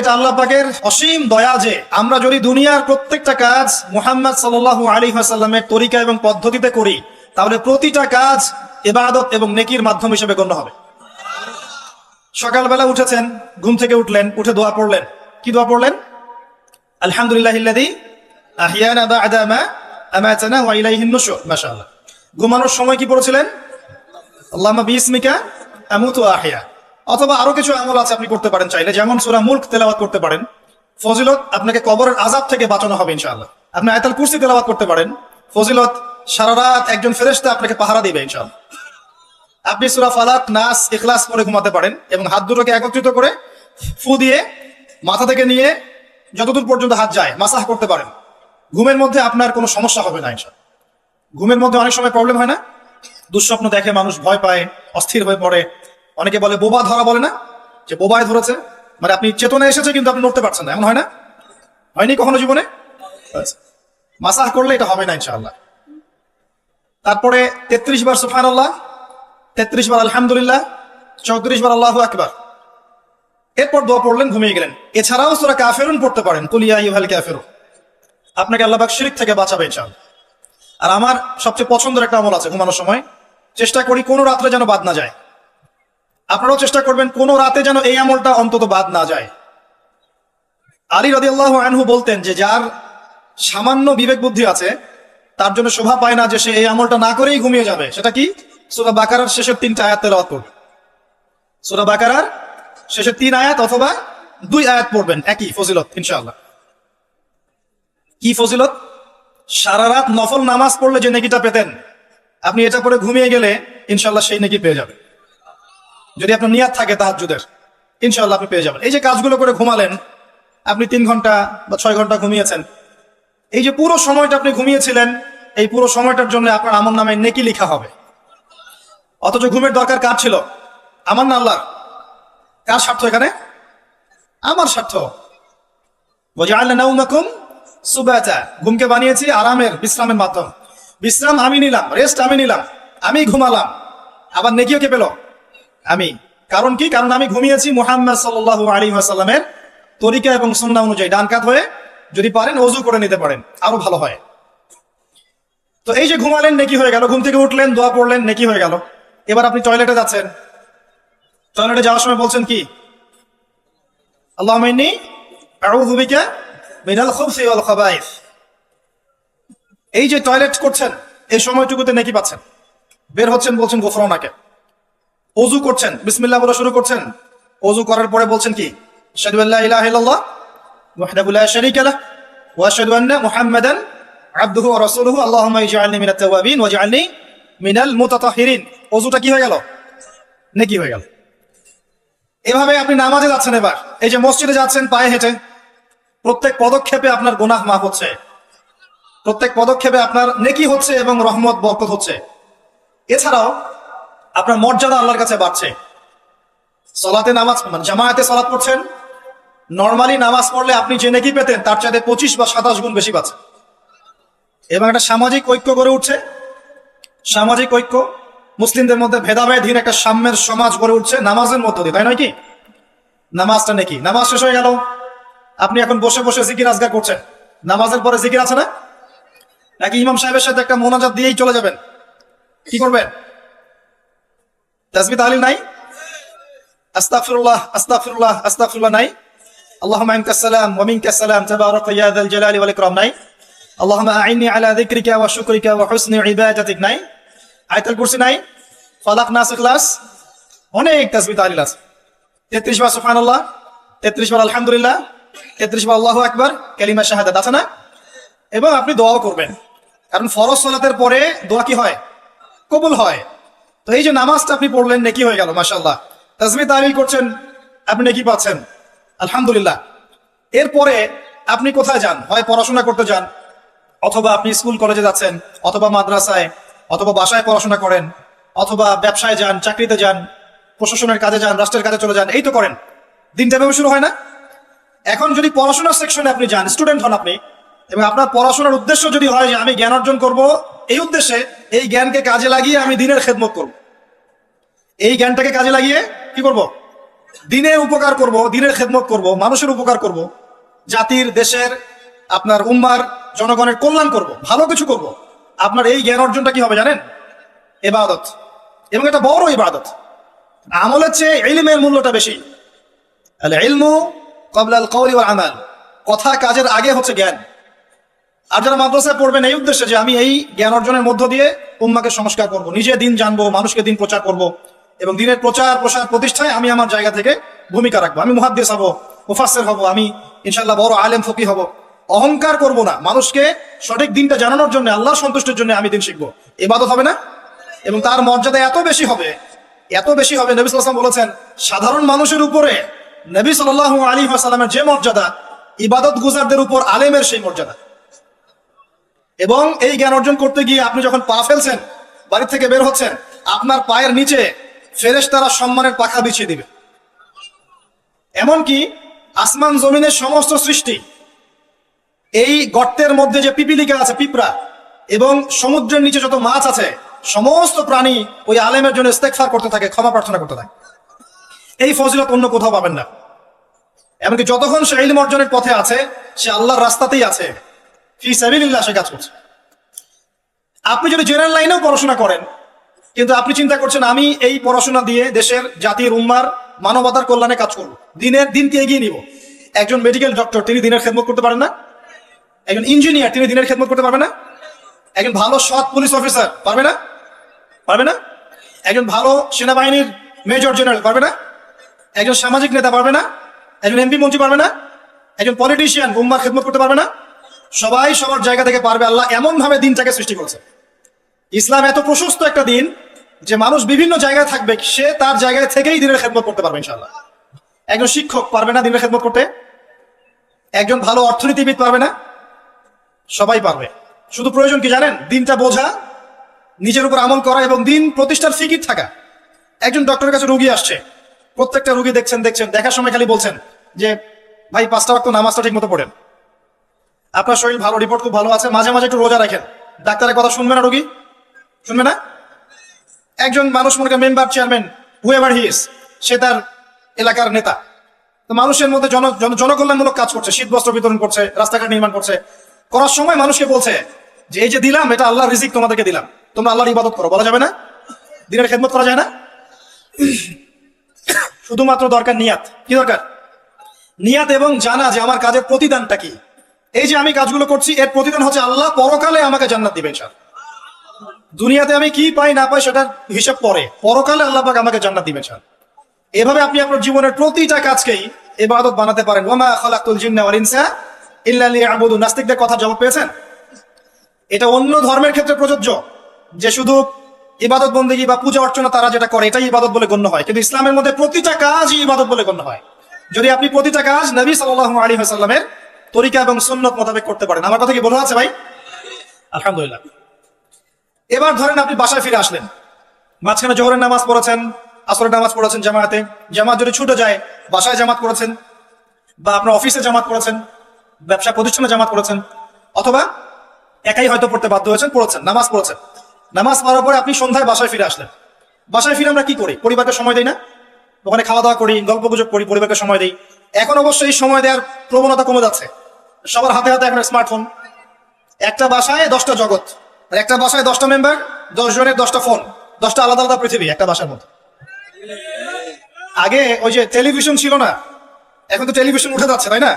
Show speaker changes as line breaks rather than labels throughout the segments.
এটা আল্লাহ পাকের অসীম দয়া যে আমরা যদি দুনিয়ার প্রত্যেকটা কাজ মুহাম্মদ সাল্লাল্লাহু আলাইহি ওয়াসাল্লামের তরিকা এবং পদ্ধতিতে করি, তাহলে প্রতিটা কাজ ইবাদত এবং নেকির মাধ্যম হিসেবে গণ্য হবে। সকালবেলা উঠেছেন, ঘুম থেকে উঠলেন, উঠে দোয়া পড়লেন। কি দোয়া পড়লেন? আলহামদুলিল্লাহিল্লাযী আহিয়ানা বা'দা মা আমাতানা ওয়া ইলাইহিন নুশুর। মাশাআল্লাহ। ঘুমানোর সময় কি পড়েছিলেন? আল্লাহুম্মা বিইসমিকা আমুতু ওয়া আহইয়া। অথবা আরো কিছু আমল আছে আপনি করতে পারেন চাইলে, যেমন সূরা মুলক তেলাওয়াত করতে পারেন। ফজিলত, আপনাকে কবরের আযাব থেকে বাঁচানো হবে ইনশাআল্লাহ। আপনি আয়াতুল কুরসি তেলাওয়াত করতে পারেন। ফজিলত, সারা রাত একজন ফেরেশতা আপনাকে পাহারা দিবে ইনশাআল্লাহ। আপনি সূরা ফালাক, নাস, ইখলাস পড়ে ঘুমাতে পারেন এবং হাত দুটোকে একত্রিত করে ফু দিয়ে মাথা থেকে নিয়ে যতদূর পর্যন্ত হাত যায় মাসাহ করতে পারেন। ঘুমের মধ্যে আপনার কোনো সমস্যা হবে না ইনশাআল্লাহ। ঘুমের মধ্যে অনেক সময় প্রবলেম হয় না? দুঃস্বপ্ন দেখে মানুষ, ভয় পায়, অস্থির হয়ে পড়ে। অনেকে বলে বোবা ধরা, বলে না যে বোবায় ধরেছে, মানে আপনি চেতনা এসেছে কিন্তু আপনি নড়তে পারছেন না, এমন হয় না? হয়নি কখনো জীবনে? মাসাহ করলে এটা হবে না ইনশাআল্লাহ। তারপরে 33 বার সুবহানাল্লাহ, 33 বার আলহামদুলিল্লাহ, 34 বার আল্লাহু আকবার। এরপর দোয়া পড়লেন, ঘুমিয়ে গেলেন। এছাড়াও সূরা কাফিরুন পড়তে পারেন, কুল ইয়া আইয়ুহাল কাফিরুন। আপনাকে আল্লাহ পাক শিরক থেকে বাঁচাবে ইনশাআল্লাহ। আর আমার সবচেয়ে পছন্দের একটা আমল আছে, ঘুমানোর সময় চেষ্টা করি কোনো রাত্রে যেন বাদ না যায়। আপনারাও চেষ্টা করবেন কোনো রাতে যেন এই আমলটা অন্তত বাদ না যায়। আলী রাদিয়াল্লাহু আনহু বলতেন যে যার সামান্য বিবেক বুদ্ধি আছে তার জন্য শোভা পায় না যে সে এই আমলটা না করেই ঘুমিয়ে যাবে। সেটা কি? সূরা বাকারার শেষের 3টা আয়াত তেলাওয়াত করবে। সূরা বাকারার শেষের 3 আয়াত অথবা 2 আয়াত পড়বেন, একই ফজিলত ইনশাআল্লাহ। কি ফজিলত? সারা রাত নফল নামাজ পড়লে যে নেকিটা পেতেন, আপনি এটা পড়ে ঘুমিয়ে গেলে ইনশাআল্লাহ সেই নেকি পেয়ে যাবেন। যদি আপনার নিয়াত থাকে তাহাজ্জুদের, ইনশাআল্লাহ আপনি পেয়ে যাবেন। এই যে কাজগুলো করে ঘুমালেন, আপনি 3 ঘন্টা বা 6 ঘন্টা ঘুমিয়েছেন, এই যে পুরো সময়টা আপনি ঘুমিয়েছিলেন, এই পুরো সময়টার জন্য আপনার আমলনামায় নেকি লেখা হবে। অথচ ঘুমের দরকার কার ছিল? আমার না আল্লাহর? কার স্বার্থ এখানে? আমার স্বার্থ। ওয়াজআলনা নাওমাকুম সুবাতা, ঘুমকে বানিয়েছি আরামের, বিশ্রামের মাধ্যম। বিশ্রাম আমি নিলাম, রেস্ট আমি নিলাম, আমি ঘুমালাম, আবার নেকিও কে পেল? আমি। কারণ কি? কারণ আমি ঘুমিয়েছি মুহাম্মদ সাল্লাল্লাহু আলাইহি ওয়াসাল্লামের তরিকা এবং সুন্নাহ অনুযায়ী। ডান কাত হয়ে যদি পারেন ওযু করে নিতে পারেন, আরো ভালো হয়। তো এই যে ঘুমালেন, নেকি হয়ে গেল। ঘুম থেকে উঠলেন, দোয়া পড়লেন, নেকি হয়ে গেল। এবার আপনি টয়লেটে যাচ্ছেন, টয়লেটে যাওয়ার সময় বলছেন কি? আল্লাহুম্মা ইন্নী আউযু বিকা মিনাল খুবসি ওয়াল খাবাইস। এই যে টয়লেট করছেন, এই সময়টুকুতে নেকি পাচ্ছেন। বের হচ্ছেন, বলছেন গুফরানাকে। ওযু করছেন, বিসমিল্লাহ বলে শুরু করছেন। ওযু করার পরে বলছেন কি? আশহাদু আল্লা ইলাহা ইল্লাল্লাহ ওয়াহদাহু লা শারীকা লাহু ওয়া আশহাদু আন্না মুহাম্মাদান আবদুহু ওয়া রাসূলুহু আল্লাহুম্মা ইজআলনি মিনাত তাওয়াবিন ওয়াজআলনি মিনাল মুতাতাহহিরিন। ওযুটা কি হয়ে গেল? নেকি হয়ে গেল। এভাবে আপনি নামাজে যাচ্ছেন। এবার এই যে মসজিদে যাচ্ছেন পায়ে হেঁটে, প্রত্যেক পদক্ষেপে আপনার গুনাহ মাফ হচ্ছে, প্রত্যেক পদক্ষেপে আপনার নেকি হচ্ছে এবং রহমত বরকত হচ্ছে। এছাড়াও আপনার মর্যাদা আল্লাহর কাছে বাড়ছে। সালাতে নামাজ, মানে জামায়াতে সালাত পড়ছেন, নরমালি নামাজ পড়লে আপনি যে নেকি পেতেন তার চাইতে 25 বা 27 গুণ বেশি পাচ্ছেন। এবং একটা সামাজিক ঐক্য গড়ে উঠছে। সামাজিক ঐক্য, মুসলিমদের মধ্যে ভেদাভেদহীন একটা সাম্যের সমাজ গড়ে উঠছে নামাজের মধ্য দিয়ে, তাই নয় কি? নামাজটা নেকি। নামাজ শেষ হয়ে গেল, আপনি এখন বসে বসে জিকির আজগার করছেন। নামাজের পরে জিকির আছে না? নাকি ইমাম সাহেবের সাথে একটা মোনাজাত দিয়েই চলে যাবেন? কি করবেন? তাসবিহ তাহলিল নাই? আস্তাগফিরুল্লাহ আস্তাগফিরুল্লাহ আস্তাগফিরুল্লাহ নাই? আল্লাহুম্মা আনতাস সালাম ওয়া মিনকাস সালাম তাবারাকা ইয়া যাল জালালি ওয়াল ইকরাম নাই? আল্লাহুম্মা আইন্নি আলা যিকরিকা ওয়া শুকরিকা ওয়া হুসনি ইবাদাতিক নাই? আয়াতুল কুরসি নাই? ফালাক, নাস, ইখলাস, অনেক তাসবিহ তাহলিল আছে। 33 বার সুবহানাল্লাহ, 33 বার আলহামদুলিল্লাহ, 33 বার আল্লাহু আকবার, কালিমা শাহাদাত আছে না? এবং আপনি দোয়াও করবেন, কারণ ফরজ সালাতের পরে দোয়া কি হয়? কবুল হয়। তো এই যে নামাজটা আপনি পড়লেন, নেকি হয়ে গেল মাশাআল্লাহ। তাসবিহ তাহলিল করছেন, আপনি নেকি পাচ্ছেন আলহামদুলিল্লাহ। এরপরে আপনি কোথায় যান? হয় পড়াশোনা করতে যান, অথবা আপনি স্কুল কলেজে যাচ্ছেন, অথবা মাদ্রাসায়, অথবা বাসায় পড়াশোনা করেন, অথবা ব্যবসায় যান, চাকরিতে যান, প্রশাসনের কাজে যান, রাষ্ট্রের কাজে চলে যান, এই তো করেন। দিনটা এভাবে শুরু হয় না? এখন যদি পড়াশোনার সেকশনে আপনি যান, স্টুডেন্ট হন আপনি, এবং আপনার পড়াশোনার উদ্দেশ্য যদি হয় যে আমি জ্ঞান অর্জন করব, এই উদ্দেশ্যে এই জ্ঞানকে কাজে লাগিয়ে আমি দ্বীনের খেদমত করব, এই জ্ঞানটাকে কাজে লাগিয়ে কি করব? দিনের উপকার করব, দিনের খেদমত করব, মানুষের উপকার করব, জাতির, দেশের, আপনার উম্মার, জনগণের কল্যাণ করব, ভালো কিছু করব, আপনার এই জ্ঞান অর্জনটা কি হবে জানেন? ইবাদত, এবং এটা বড় ইবাদত। আমলের চেয়ে ইলমের মূল্যটা বেশি। আল ইলমু ক্বাবলা আল কওলি ওয়াল আমাল, কথা কাজের আগে হচ্ছে জ্ঞান। আর যারা মাদ্রাসায় পড়বেন এই উদ্দেশ্যে যে আমি এই জ্ঞান অর্জনের মধ্য দিয়ে উম্মাকে সংস্কার করব, নিজে দিন জানবো, মানুষকে দিন প্রচার করব, এবং দিনের প্রচার প্রসার প্রতিষ্ঠায় আমি আমার জায়গা থেকে ভূমিকা রাখবো। আমি মুহাদ্দিস হব, মুফাসসির হব, আমি ইনশাআল্লাহ বড় আলেম ফকি হব। অহংকার করব না, মানুষকে সঠিক দিনটা জানানোর জন্য, আল্লাহর সন্তুষ্টির জন্য আমি দিন শিখবো। ইবাদত হবে না? এবং তার মর্যাদা এত বেশি হবে, এত বেশি হবে। নবী সাল্লাল্লাহু আলাইহি ওয়াসাল্লাম বলেছেন, সাধারণ মানুষের উপরে নবী সাল্লাল্লাহু আলাইহি ওয়াসাল্লামের যে মর্যাদা, ইবাদত গুজারদের উপর আলেমের সেই মর্যাদা। এবং এই জ্ঞান অর্জন করতে গিয়ে আপনি যখন পা ফেলছেন, বাড়ি থেকে বের হচ্ছেন, আপনার পায়ের নিচে ফেরেশতারা সম্মানের পাখা বিছিয়ে দিবে। এমনকি আসমান জমিনের সমস্ত সৃষ্টি, এই গর্তের মধ্যে যে পিপিলিকা আছে, পিঁপড়া, এবং সমুদ্রের নিচে যত মাছ আছে, সমস্ত প্রাণী ওই আলেমের জন্য ইস্তেগফার করতে থাকে, ক্ষমা প্রার্থনা করতে থাকে। এই ফজিলত অন্য কোথাও পাবেন না। এমনকি যতক্ষণ সে ইলম অর্জনের পথে আছে, সে আল্লাহর রাস্তাতেই আছে, ফি সাবিলিল্লাহ, সে কাজ করছে। আপনি যদি জেনারেল লাইনেও পড়াশোনা করেন, কিন্তু আপনি চিন্তা করছেন আমি এই পড়াশোনা দিয়ে দেশের, জাতির, উম্মার, মানবতার কল্যাণে কাজ করব, দিনকে এগিয়ে নিব। একজন মেডিকেল ডক্টর, তিনি দিনের খেদমত করতে পারেন না? একজন ইঞ্জিনিয়ার, তিনি দিনের খেদমত করতে পারবে না? একজন ভালো সৎ পুলিশ অফিসার পারবে না? পারবে না? একজন ভালো সেনাবাহিনীর মেজর জেনারেল পারবে না? একজন সামাজিক নেতা পারবে না? একজন এমপি মন্ত্রী পারবে না? একজন পলিটিশিয়ান উম্মার খেদমত করতে পারবে না? সবাই সবার জায়গা থেকে পারবে। আল্লাহ এমন ভাবে দিনটাকে সৃষ্টি করেছে। ইসলাম এত প্রশস্ত একটা দিন যে মানুষ বিভিন্ন জায়গায় থাকবে, সে তার জায়গায় থেকেই দিনের খেদমত করতে পারবে ইনশাআল্লাহ। একজন শিক্ষক পারবে না দিনের খেদমত করতে? একজন ভালো অর্থনীতিবিদ পারবে না? সবাই পারবে। শুধু প্রয়োজন কি জানেন? দিনটা বোঝা, নিজের উপর আমল করা, এবং দিন প্রতিষ্ঠার ফিকির থাকা। একজন ডক্টরের কাছে রোগী আসছে, প্রত্যেকটা রোগী দেখছেন, দেখার সময় খালি বলছেন যে ভাই 5টা ওয়াক্ত নামাজটা ঠিক মতো পড়েন, আপনার শরীর ভালো, রিপোর্ট খুব ভালো আছে, মাঝে মাঝে একটু রোজা রাখেন। ডাক্তারের কথা শুনবে না রোগী? শুনবে না? একজন মানুষ, মনে করেন member, chairman, whoever he is, সে তার এলাকার নেতা, তো মানুষের মধ্যে জনকল্যাণমূলক কাজ করছে, শীত বস্ত্র বিতরণ করছে, রাস্তাঘাট নির্মাণ করছে, করার সময় মানুষকে বলছে যে এই যে দিলাম, এটা আল্লাহর রিজিক, তোমাদেরকে দিলাম, তোমরা আল্লাহর ইবাদত করো। বলা যাবে না? দিনের খেদমত করা যায় না? শুধুমাত্র দরকার নিয়াত। কি দরকার? নিয়াত, এবং জানা যে আমার কাজের প্রতিদানটা কি। এই যে আমি কাজগুলো করছি, এর প্রতিদান হচ্ছে আল্লাহ পরকালে আমাকে জান্নাত দিবেন। দুনিয়াতে আমি কি পাই না পাই সেটার হিসাব পরে, পরকালে আল্লাহ পাক আমাকে জান্নাত দিবেন। এভাবে আপনি আপনার জীবনের প্রতিটা কাজকেই ইবাদত বানাতে পারেন। ওয়া মা খালাকতুল জিন্না ওয়াল ইনসা ইল্লা লিয়াবুদুন। নাস্তিকদের কথা জবাব পেয়েছেন? এটা অন্য ধর্মের ক্ষেত্রে প্রযোজ্য, যে শুধু ইবাদত বন্দেগী বা পূজা অর্চনা তারা যেটা করে এটাই ইবাদত বলে গণ্য হয়, কিন্তু ইসলামের মধ্যে প্রতিটা কাজই ইবাদত বলে গণ্য হয়, যদি আপনি প্রতিটা কাজ নবী সাল্লাল্লাহু আলাইহি ওয়াসাল্লামের তরিকা এবং সুন্নাত মোতাবেক করতে পারেন। আমার কথা কি বোঝা আছে ভাই? আলহামদুলিল্লাহ। এবার ধরেন আপনি বাসায় ফিরে আসলেন, মাঝখানে জোহরের নামাজ পড়েছেন, আসরের নামাজ পড়েছেন জামাতে, জামাত যদি ছুটে যায়, বাসায় জামাত করেছেন, বা আপনার অফিসে জামাত করেছেন, ব্যবসা প্রতিষ্ঠানে জামাত করেছেন, অথবা একাই হয়তো পড়তে বাধ্য হয়েছেন, পড়েছেন, নামাজ পড়েছেন। নামাজ পড়ার পরে আপনি সন্ধ্যায় বাসায় ফিরে আসলেন। বাসায় ফিরে আমরা কি করি? পরিবারকে সময় দেই না? ওখানে খাওয়া দাওয়া করি, গল্প গুজব করি, পরিবারকে সময় দেই। এখন অবশ্যই এই সময় দেওয়ার প্রবণতা কমে যাচ্ছে, সবার হাতে হাতে এখন স্মার্টফোন। একটা বাসায় 10টা জগৎ, আর একটা বাসায় 10টা মেম্বার, 10 জনের 10টা ফোন, 10টা আলাদা আলাদা পৃথিবী একটা বাসার মধ্যে। আগে ওই যে টেলিভিশন ছিল না, এখন তো টেলিভিশন উঠে যাচ্ছে, তাই না?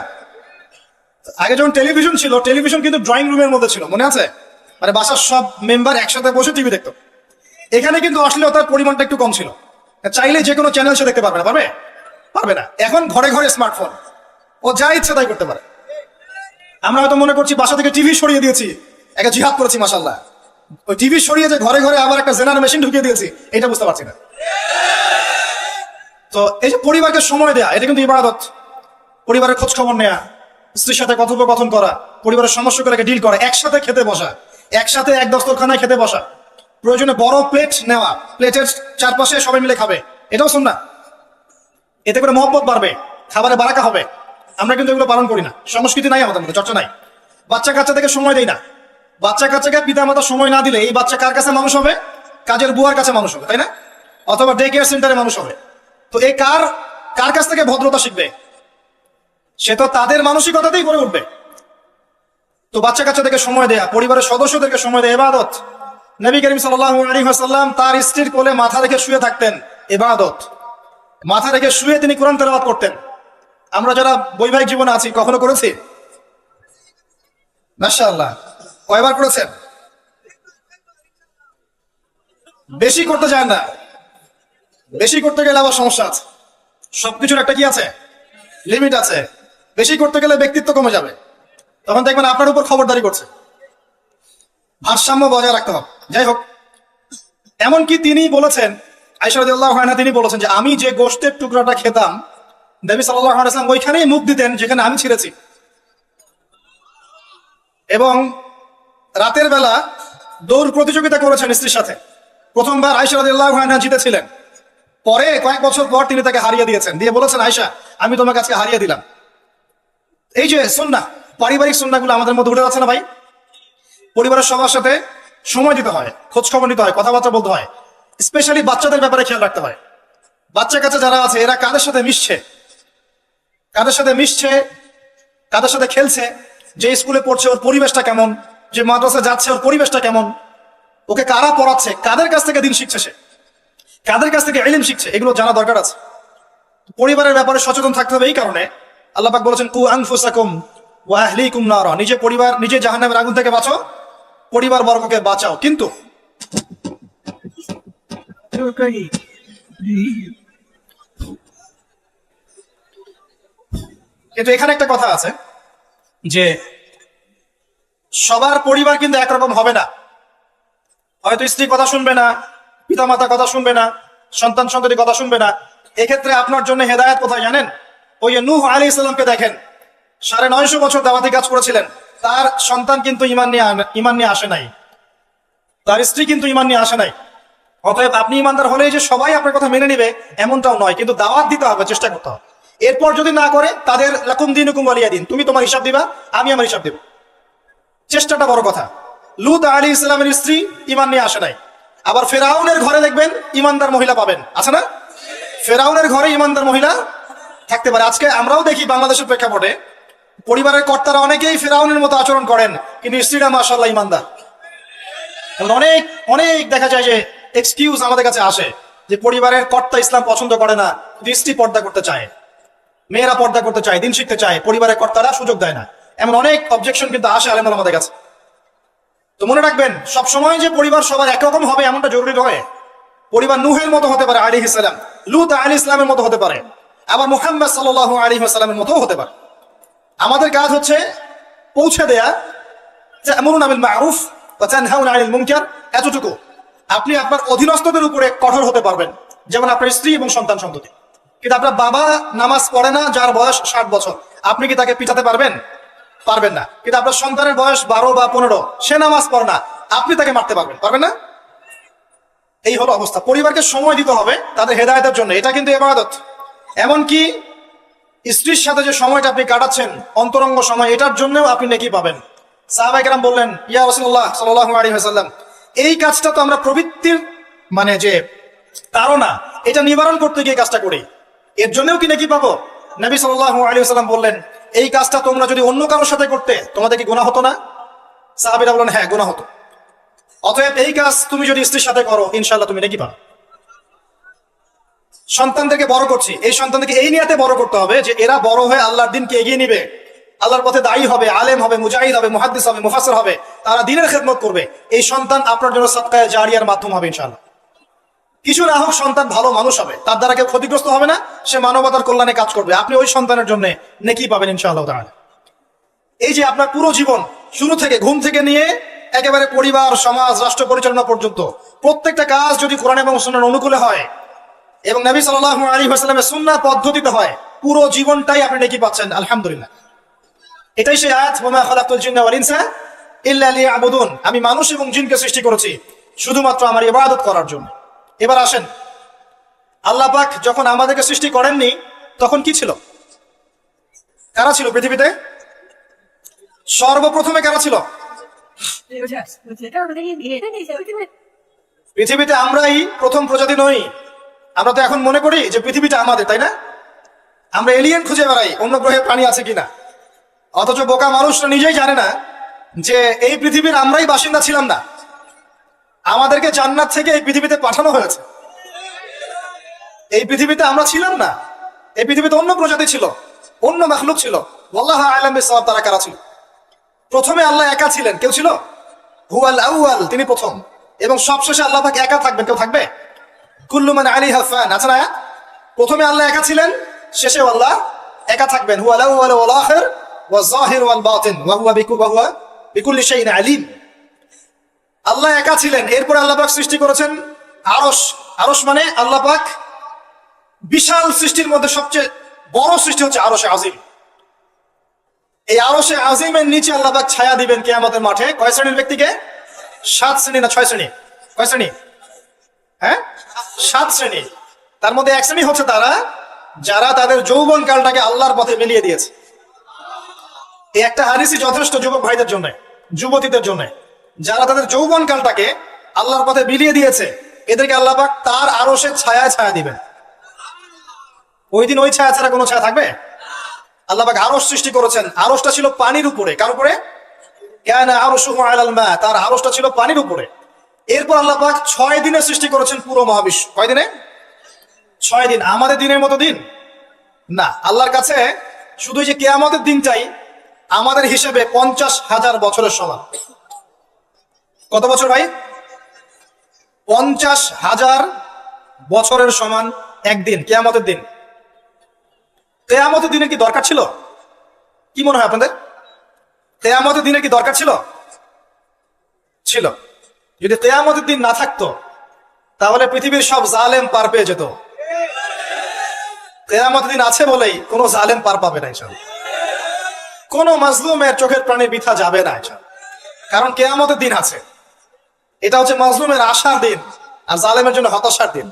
আগে যখন টেলিভিশন ছিল, টেলিভিশন কিন্তু ড্রয়িং রুমের মধ্যে ছিল, মনে আছে? মানে বাসার সব মেম্বার একসাথে বসে টিভি দেখতো। এখানে কিন্তু অশ্লীলতার পরিমাণটা একটু কম ছিল, চাইলে যে কোনো চ্যানেল সে দেখতে পারবে না। পারবে? পারবে না। এখন ঘরে ঘরে স্মার্টফোন, ও যা ইচ্ছা তাই করতে পারে। আমরা হয়তো মনে করছি বাসা থেকে টিভি সরিয়ে দিয়েছি, একটা জিহাদ করেছি, মাশাআল্লাহ। ওই টিভি সরিয়ে যে ঘরে ঘরে আবার একটা জেনার মেশিন ঢুকিয়ে দিয়েছি, এটা বুঝতে পারছি না। তো এই যে পরিবারকে সময় দেয়া, এটা কিন্তু ইবাদত। পরিবারের খোঁজ খবর নেয়া, স্ত্রীর সাথে কথোপকথন করা, পরিবারের সমস্যাগুলোকে ডিল করা, একসাথে খেতে বসা, একসাথে এক দস্তরখানায় খেতে বসা, প্রয়োজনে বড় প্লেট নেওয়া, প্লেটের চারপাশে সবাই মিলে খাবে, এটাও সুন্নাহ। এতে করে মহব্বত বাড়বে, খাবারে বারাকা হবে। আমরা কিন্তু এগুলো পালন করি না, সংস্কৃতি নাই আমাদের মধ্যে, চর্চা নাই। বাচ্চা কাচ্চাদেরকে সময় দেই না। বাচ্চা কাচ্চাকে পিতা মাতা সময় না দিলে এই বাচ্চা কার কাছে মানুষ হবে? কাজের বুয়ার কাছে মানুষ হবে, তাই না? অথবা ডে কেয়ার সেন্টারে মানুষ হবে। তো এই কার কার কাছ থেকে ভদ্রতা শিখবে? সে তো তাদের মানসিকতাতেই গড়ে উঠবে। তো বাচ্চা কাচ্চাদেরকে সময় দেয়া, পরিবারের সদস্যদেরকে সময় দেয়া ইবাদত। নবী করিম সাল্লাল্লাহু আলাইহি ওয়াসাল্লাম তার স্ত্রীর কোলে মাথা রেখে শুয়ে থাকতেন, ইবাদত। মাথা রেখে শুয়ে তিনি কোরআন তেলাওয়াত করতেন। আমরা যারা বৈবাহিক জীবনে আছি কখনো করেছি? মাশাআল্লাহ, কয়বার করেছেন? বেশি করতে চান না, বেশি করতে গেলে আবার সমস্যা আছে। সবকিছুর একটা কি আছে, লিমিট আছে। বেশি করতে গেলে ব্যক্তিত্ব কমে যাবে, তখন দেখবেন আপনার উপর খবরদারি করছে। ভারসাম্য বজায় রাখতে হবে। যাই হোক, এমনকি তিনি বলেছেন, আয়েশা রাদিয়াল্লাহু আনহা তিনি বলেছেন যে আমি যে গোশতের টুকরাটা খেতাম, নবী সাল্লাল্লাহু আলাইহি ওয়াসাল্লাম ওইখানেই মুখ দিতেন যেখানে আমি ছিঁড়েছি। এবং রাতের বেলা দৌড় প্রতিযোগিতা করেছেন স্ত্রীর সাথে। প্রথমবার আয়েশা রাদিয়াল্লাহু আনহা জিতেছিলেন, পরে কয়েক বছর পর তিনি তাকে হারিয়ে দিয়েছেন, দিয়ে বলেছেন আয়েশা আমি তোমাকে আজকে হারিয়ে দিলাম। এই যে সুন্নাহ, পারিবারিক সুন্নাহগুলো আমাদের মধ্যে উঠে যাচ্ছে না ভাই? পরিবারের সবার সাথে সময় দিতে হয়, খোঁজ খবর নিতে হয়, কথাবার্তা বলতে হয়। স্পেশালি বাচ্চাদের ব্যাপারে খেয়াল রাখতে হয়। বাচ্চা কাচ্চা যারা আছে এরা কাদের সাথে মিশছে, কাদের সাথে মিশছে, কাদের সাথে খেলছে, যে স্কুলে পড়ছে ওর পরিবেশটা কেমন, যে মাদ্রাসা যাচ্ছে ওর পরিবেশটা কেমন, ওকে কারা পড়াচ্ছে, কাদের কাছ থেকে দিন শিখছে, সে কাদের কাছ থেকে ইলম শিখছে, এগুলো জানা দরকার আছে। পরিবারের ব্যাপারে সচেতন থাকতে হবে। এই কারণে আল্লাহ পাক বলেছেন কু আনফুসাকুম ওয়া আহলিকুম নারা, নিজে পরিবার, নিজে জাহান্নামের আগুন থেকে বাঁচাও, পরিবার বর্গকে বাঁচাও। কিন্তু এখানে একটা কথা আছে যে সবার পরিবার কিন্তু একরকম হবে না। হয়তো স্ত্রী কথা শুনবে না, পিতামাতা কথা শুনবে না, সন্তান সন্ততি কথা শুনবে না। এক্ষেত্রে আপনার জন্য হেদায়েত কোথায় জানেন? ওই যে নূহ আলাইহিস সালামকে দেখেন, 950 বছর দাওয়াতি কাজ করেছিলেন, তার সন্তান কিন্তু ঈমান নিয়ে আসে নাই, তার স্ত্রী কিন্তু ঈমান নিয়ে আসে নাই। অতএব আপনি ঈমানদার হলেই যে সবাই আপনার কথা মেনে নিবে এমনটাও নয়, কিন্তু দাওয়াত দিতে হবে, চেষ্টা করতে হবে। এরপর যদি না করে তাদের লাকুম দীনুকুম ওয়ালিয়া দিন, তুমি তোমার হিসাব দিবা, আমি আমার হিসাব দেব। চেষ্টাটা বড় কথা। লূত আলাইহিস সালামের স্ত্রী ঈমান নিয়ে আসে নাই। আবার ফেরাউনের ঘরে দেখবেন ঈমানদার মহিলা পাবেন, আছে না? ফেরাউনের ঘরে ঈমানদার মহিলা থাকতে পারে। আজকে আমরাও দেখি বাংলাদেশের প্রেক্ষাপটে পরিবারের কর্তারা অনেকেই ফেরাউনের মতো আচরণ করেন, কিন্তু স্ত্রীরা মাশাআল্লাহ ঈমানদার। অনেক অনেক দেখা যায় যে এক্সকিউজ আমাদের কাছে আসে যে পরিবারের কর্তা ইসলাম পছন্দ করে না, স্ত্রী পর্দা করতে চায়, মেয়েরা পর্দা করতে চায়, দিন শিখতে চায়, পরিবারের কর্তারা সুযোগ দেয় না। এমন অনেক অবজেকশন কিন্তু আসে আলেমরা আমাদের কাছে। তো মনে রাখবেন, সবসময় যে পরিবার সবার একরকম হবে এমনটা জরুরি নয়। পরিবার নূহের মতো হতে পারে আলাইহিস সালাম, লূত আলাইহিস সালামের মতো হতে পারে, আবার মুহাম্মদ সাল্লাল্লাহু আলাইহি ওয়াসাল্লামের মতো হতে পারে। আমাদের কাজ হচ্ছে পৌঁছে দেয়া, তা'মুরুনা বিল মা'রুফ ওয়া তানহাউনা আনিল মুনকার, এতটুকু। আপনি আপনার অধীনস্থদের উপরে কঠোর হতে পারবেন, যেমন আপনার স্ত্রী এবং সন্তান সন্ততি। কিন্তু আপনার বাবা নামাজ পড়ে না, যার বয়স 60 বছর, আপনি কি তাকে পিটাতে পারবেন? পারবেন না। কিন্তু আপনার সন্তানের বয়স 12 বা 15, সে নামাজ পড়ে না, আপনি তাকে মারতে পারবেন? পারবেন না। এই হলো অবস্থা। পরিবারকে সময় দিতে হবে তাদের হেদায়েতের জন্য, এটা কিন্তু ইবাদত। এমনকি স্ত্রীর সাথে যে সময়টা আপনি কাটাচ্ছেন, অন্তরঙ্গ সময়, এটার জন্যও আপনি নেকি পাবেন। সাহাবায়ে কেরাম বললেন, ইয়া রাসূলুল্লাহ সাল্লাল্লাহু আলাইহি ওয়াসাল্লাম, এই কাজটা তো আমরা প্রবৃত্তির মানে যে তাড়না, এটা নিবারণ করতে গিয়ে কাজটা করি, এর জন্যও কি নেকি পাবো? নবী সাল্লাল্লাহু আলাইহি ওয়াসাল্লাম বললেন, এই কাজটা তোমরা যদি অন্য কারোর সাথে করতে তোমাদের কি গুনাহ হতো না? সাহাবীরা বললেন, হ্যাঁ গুনাহ হতো। অতএব এই কাজ তুমি যদি স্ত্রীর সাথে করো, ইনশাআল্লাহ তুমি নেকি পাবে। সন্তানদেরকে বড় করছি, এই সন্তানদেরকে এই নিয়াতে বড় করতে হবে যে এরা বড় হয়ে আল্লাহর দিনকে এগিয়ে নিবে, আল্লাহর পথে দায়ী হবে, আলেম হবে, মুজাহিদ হবে, মুহাদ্দিস হবে, মুফাসসির হবে, তারা দ্বীনের খেদমত করবে। এই সন্তান আপনার জন্য সাদকায়ে জারিয়ার মাধ্যম হবে ইনশাআল্লাহ। কিছু না হোক, সন্তান ভালো মানুষ হবে, তার দ্বারা কেউ ক্ষতিগ্রস্ত হবে না, সে মানবতার কল্যাণে কাজ করবে, আপনি ওই সন্তানের জন্য নেকি পাবেন ইনশাআল্লাহ তাআলা। এই যে আপনার পুরো জীবন, শুরু থেকে ঘুম থেকে নিয়ে একেবারে পরিবার, সমাজ, রাষ্ট্র পরিচালনা পর্যন্ত প্রত্যেকটা কাজ যদি কোরআন এবং সুন্নাহর অনুকূলে হয় এবং নবী সাল্লাল্লাহু আলাইহি ওয়াসাল্লামের সুন্নাহ পদ্ধতিতে হয়, পুরো জীবনটাই আপনি নেকি পাচ্ছেন আলহামদুলিল্লাহ। এটাই সেই আয়াত, ওয়া মা খালাকতুল জিন্না ওয়াল ইনসা ইল্লা লিয়াবুদুন, আমি মানুষ এবং জিনকে সৃষ্টি করেছি শুধুমাত্র আমার ইবাদত করার জন্য। এবার আসেন, আল্লাহ পাক যখন আমাদেরকে সৃষ্টি করেননি তখন কি ছিল? কারা ছিল পৃথিবীতে? সর্বপ্রথমে কারা ছিল? পৃথিবীতে আমরাই প্রথম প্রজাতি নই। আমরা তো এখন মনে করি যে পৃথিবীটা আমাদের, তাই না? আমরা এলিয়েন খুঁজে বেড়াই অন্য গ্রহে প্রাণী আছে কিনা, অথচ বোকা মানুষরা নিজেই জানে না যে এই পৃথিবীর আমরাই বাসিন্দা ছিলাম না, আমাদেরকে জান্নাত থেকে এই পৃথিবীতে পাঠানো হয়েছে। এই পৃথিবীতে আমরা ছিলাম না, এই পৃথিবীতে অন্য প্রজাতি ছিল, অন্য মাখলুক ছিল। আল্লাহ আ'লাম বিস-সাওয়াব, তারা কারা ছিল? প্রথমে আল্লাহ একা ছিলেন, কেউ ছিল? হুয়াল আউয়াল, তিনি প্রথম, এবং সবশেষে আল্লাহ পাক একা থাকবেন, কেউ থাকবে? কুল্লু মান আলাইহা ফান, আছে না? প্রথমে আল্লাহ একা ছিলেন, শেষে আল্লাহ একা থাকবেন। হুয়াল আউয়াল ওয়াল আখির ওয়াজ যাহির ওয়াল বাতিন ওয়া হুয়া বিকুল্লি শাইইন আলিম। আল্লাহ একা ছিলেন, এরপর আল্লাহ পাক সৃষ্টি করেছেন আরশ। আরশ মানে আল্লাহ পাক বিশাল সৃষ্টির মধ্যে সবচেয়ে বড় সৃষ্টি হচ্ছে আরশে আজিম। এই আরশে আজিমের নিচে আল্লাহ পাক ছায়া দিবেন কিয়ামতের মাঠে। কয় শ্রেণীর ব্যক্তিকে? 7 শ্রেণী না 6 শ্রেণী? কয় শ্রেণী? হ্যাঁ, 7 শ্রেণী। তার মধ্যে 1 শ্রেণী হচ্ছে তারা যারা তাদের যৌবন কালটাকে আল্লাহর পথে মিলিয়ে দিয়েছে। এই একটা হাদিসই যথেষ্ট যুবক ভাইদের জন্য, যুবতীদের জন্য, যারা তাদের যৌবন কালটাকে আল্লাহর পথে বিলিয়ে দিয়েছে, এদেরকে আল্লাহ পাক তার আরশের ছায়া ছায়া দিবেন। ওই দিন ওই ছায়া ছাড়া কোনো ছায়া থাকবে? আল্লাহ পাক আরশ সৃষ্টি করেছেন, আরশটা ছিল পানির উপরে। কার উপরে? কানা আরশুহু আলাল মা, তার আরশটা ছিল পানির উপরে। এরপর আল্লাহ পাক 6 দিনে সৃষ্টি করেছেন পুরো মহাবিশ্ব। কয় দিনে? 6 দিন। আমাদের দিনের মতো দিন না, আল্লাহর কাছে শুধু যে কিয়ামতের দিনটাই আমাদের হিসেবে 50,000 বছরের সমান। কত বছর ভাই? 50,000 বছরের সমান একদিন, কিয়ামতের দিন। কিয়ামতের দিনের কি দরকার ছিল? কি মনে হয় আপনাদের? কিয়ামতের দিনের কি দরকার ছিল? ছিল। যদি কিয়ামতের দিন না থাকতো তাহলে পৃথিবীর সব জালেম পার পেয়ে যেত। কিয়ামতের দিন আছে বলেই কোনো জালেম পার পাবে না ইনশাআল্লাহ। কোনো মাজলুমের চোখের প্রাণে বৃথা যাবে না ইনশাআল্লাহ, কারণ কিয়ামতের দিন আছে। এটা হচ্ছে মাজলুমের আশার দিন আর জালেমের জন্য হতাশার দিন।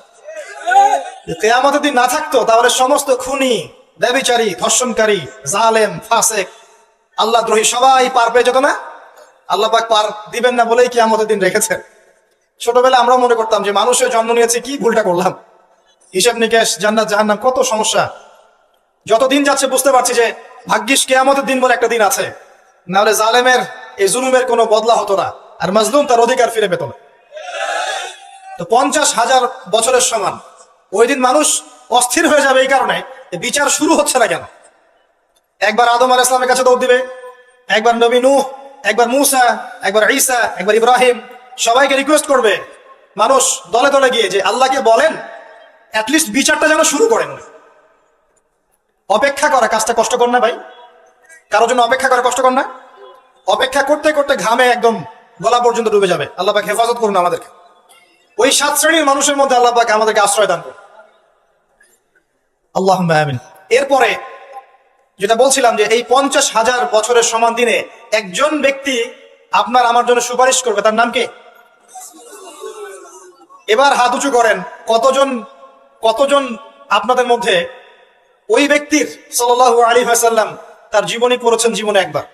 কিয়ামতের দিন না থাকতো তাহলে সমস্ত খুনি, ব্যভিচারী, ধর্ষণকারী, জালেম, ফাসেক, আল্লাহদ্রোহী সবাই পার পেয়ে যেত না। আল্লাহ পাক পার দিবেন না বলেই কিয়ামতের দিন রেখেছেন। ছোটবেলা আমরা মনে করতাম যে মানুষের জন্ম নিয়েছে, কি ভুলটা করলাম, হিসাব নিকেশ, জান্নাত জাহান্নাম, কত সমস্যা। যত দিন যাচ্ছে বুঝতে পারছি যে ভাগ্যিস কিয়ামতের দিন বলে একটা দিন আছে, নাহলে জালেমের এই জুলুমের কোনো বদলা হতো না, আর মাজলুম তার অধিকার ফিরে পেত না। তো 50,000 বছরের সমান ওই দিন মানুষ অস্থির হয়ে যাবে এই কারণে বিচার শুরু হচ্ছে না কেন। একবার আদম আলাইহিস সালামের কাছে দৌড় দিবে, একবার নবী নূহ, একবার মূসা, একবার ঈসা, একবার ইব্রাহিম, সবাইকে রিকোয়েস্ট করবে মানুষ দলে দলে গিয়ে যে আল্লাহকে বলেন অ্যাটলিস্ট বিচারটা যেন শুরু করেন। অপেক্ষা করা কাজটা কষ্টকর না ভাই? কারোর জন্য অপেক্ষা করা কষ্টকর না? অপেক্ষা করতে করতে ঘামে একদম গলা পর্যন্ত ডুবে যাবে। আল্লাহ পাক হেফাজত করুন আমাদেরকে। ওই 7 শ্রেণীর মানুষের মধ্যে আল্লাহ পাক আমাদেরকে আশ্রয় দান করুন, আল্লাহুম্মা আমিন। এরপরে যেটা বলছিলাম যে এই 50,000 বছরের সমান দিনে একজন ব্যক্তি আপনার আমার জন্য সুপারিশ করবে, তার নাম কি? এবার হাত উঁচু করেন, কতজন আপনাদের মধ্যে ওই ব্যক্তির সাল্লাল্লাহু আলাইহি ওয়াসাল্লাম তার জীবনী পড়েছেন জীবনে একবার?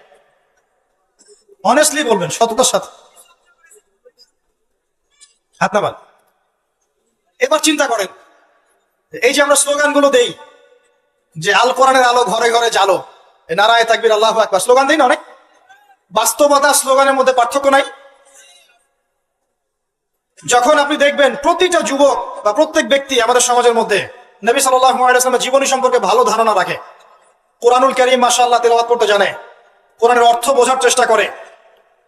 অনেস্টলি বলবেন, সততার সাথে। হাত নামান। এবার চিন্তা করেন, এই যে আমরা স্লোগানগুলো দেই যে আল কোরআনের আলো ঘরে ঘরে জালো, নারায়ে তাকবীর, আল্লাহু আকবার, স্লোগান দেই না অনেক? বাস্তবতা স্লোগানের মধ্যে পার্থক্য নাই। যখন আপনি দেখবেন প্রতিটা যুবক বা প্রত্যেক ব্যক্তি আমাদের সমাজের মধ্যে নবী সাল্লাল্লাহু আলাইহি ওয়াসাল্লামের জীবনী সম্পর্কে ভালো ধারণা রাখে, কোরআনুল কারীম মাশাআল্লাহ তেলাওয়াত করতে জানে, কোরআনের অর্থ বোঝার চেষ্টা করে,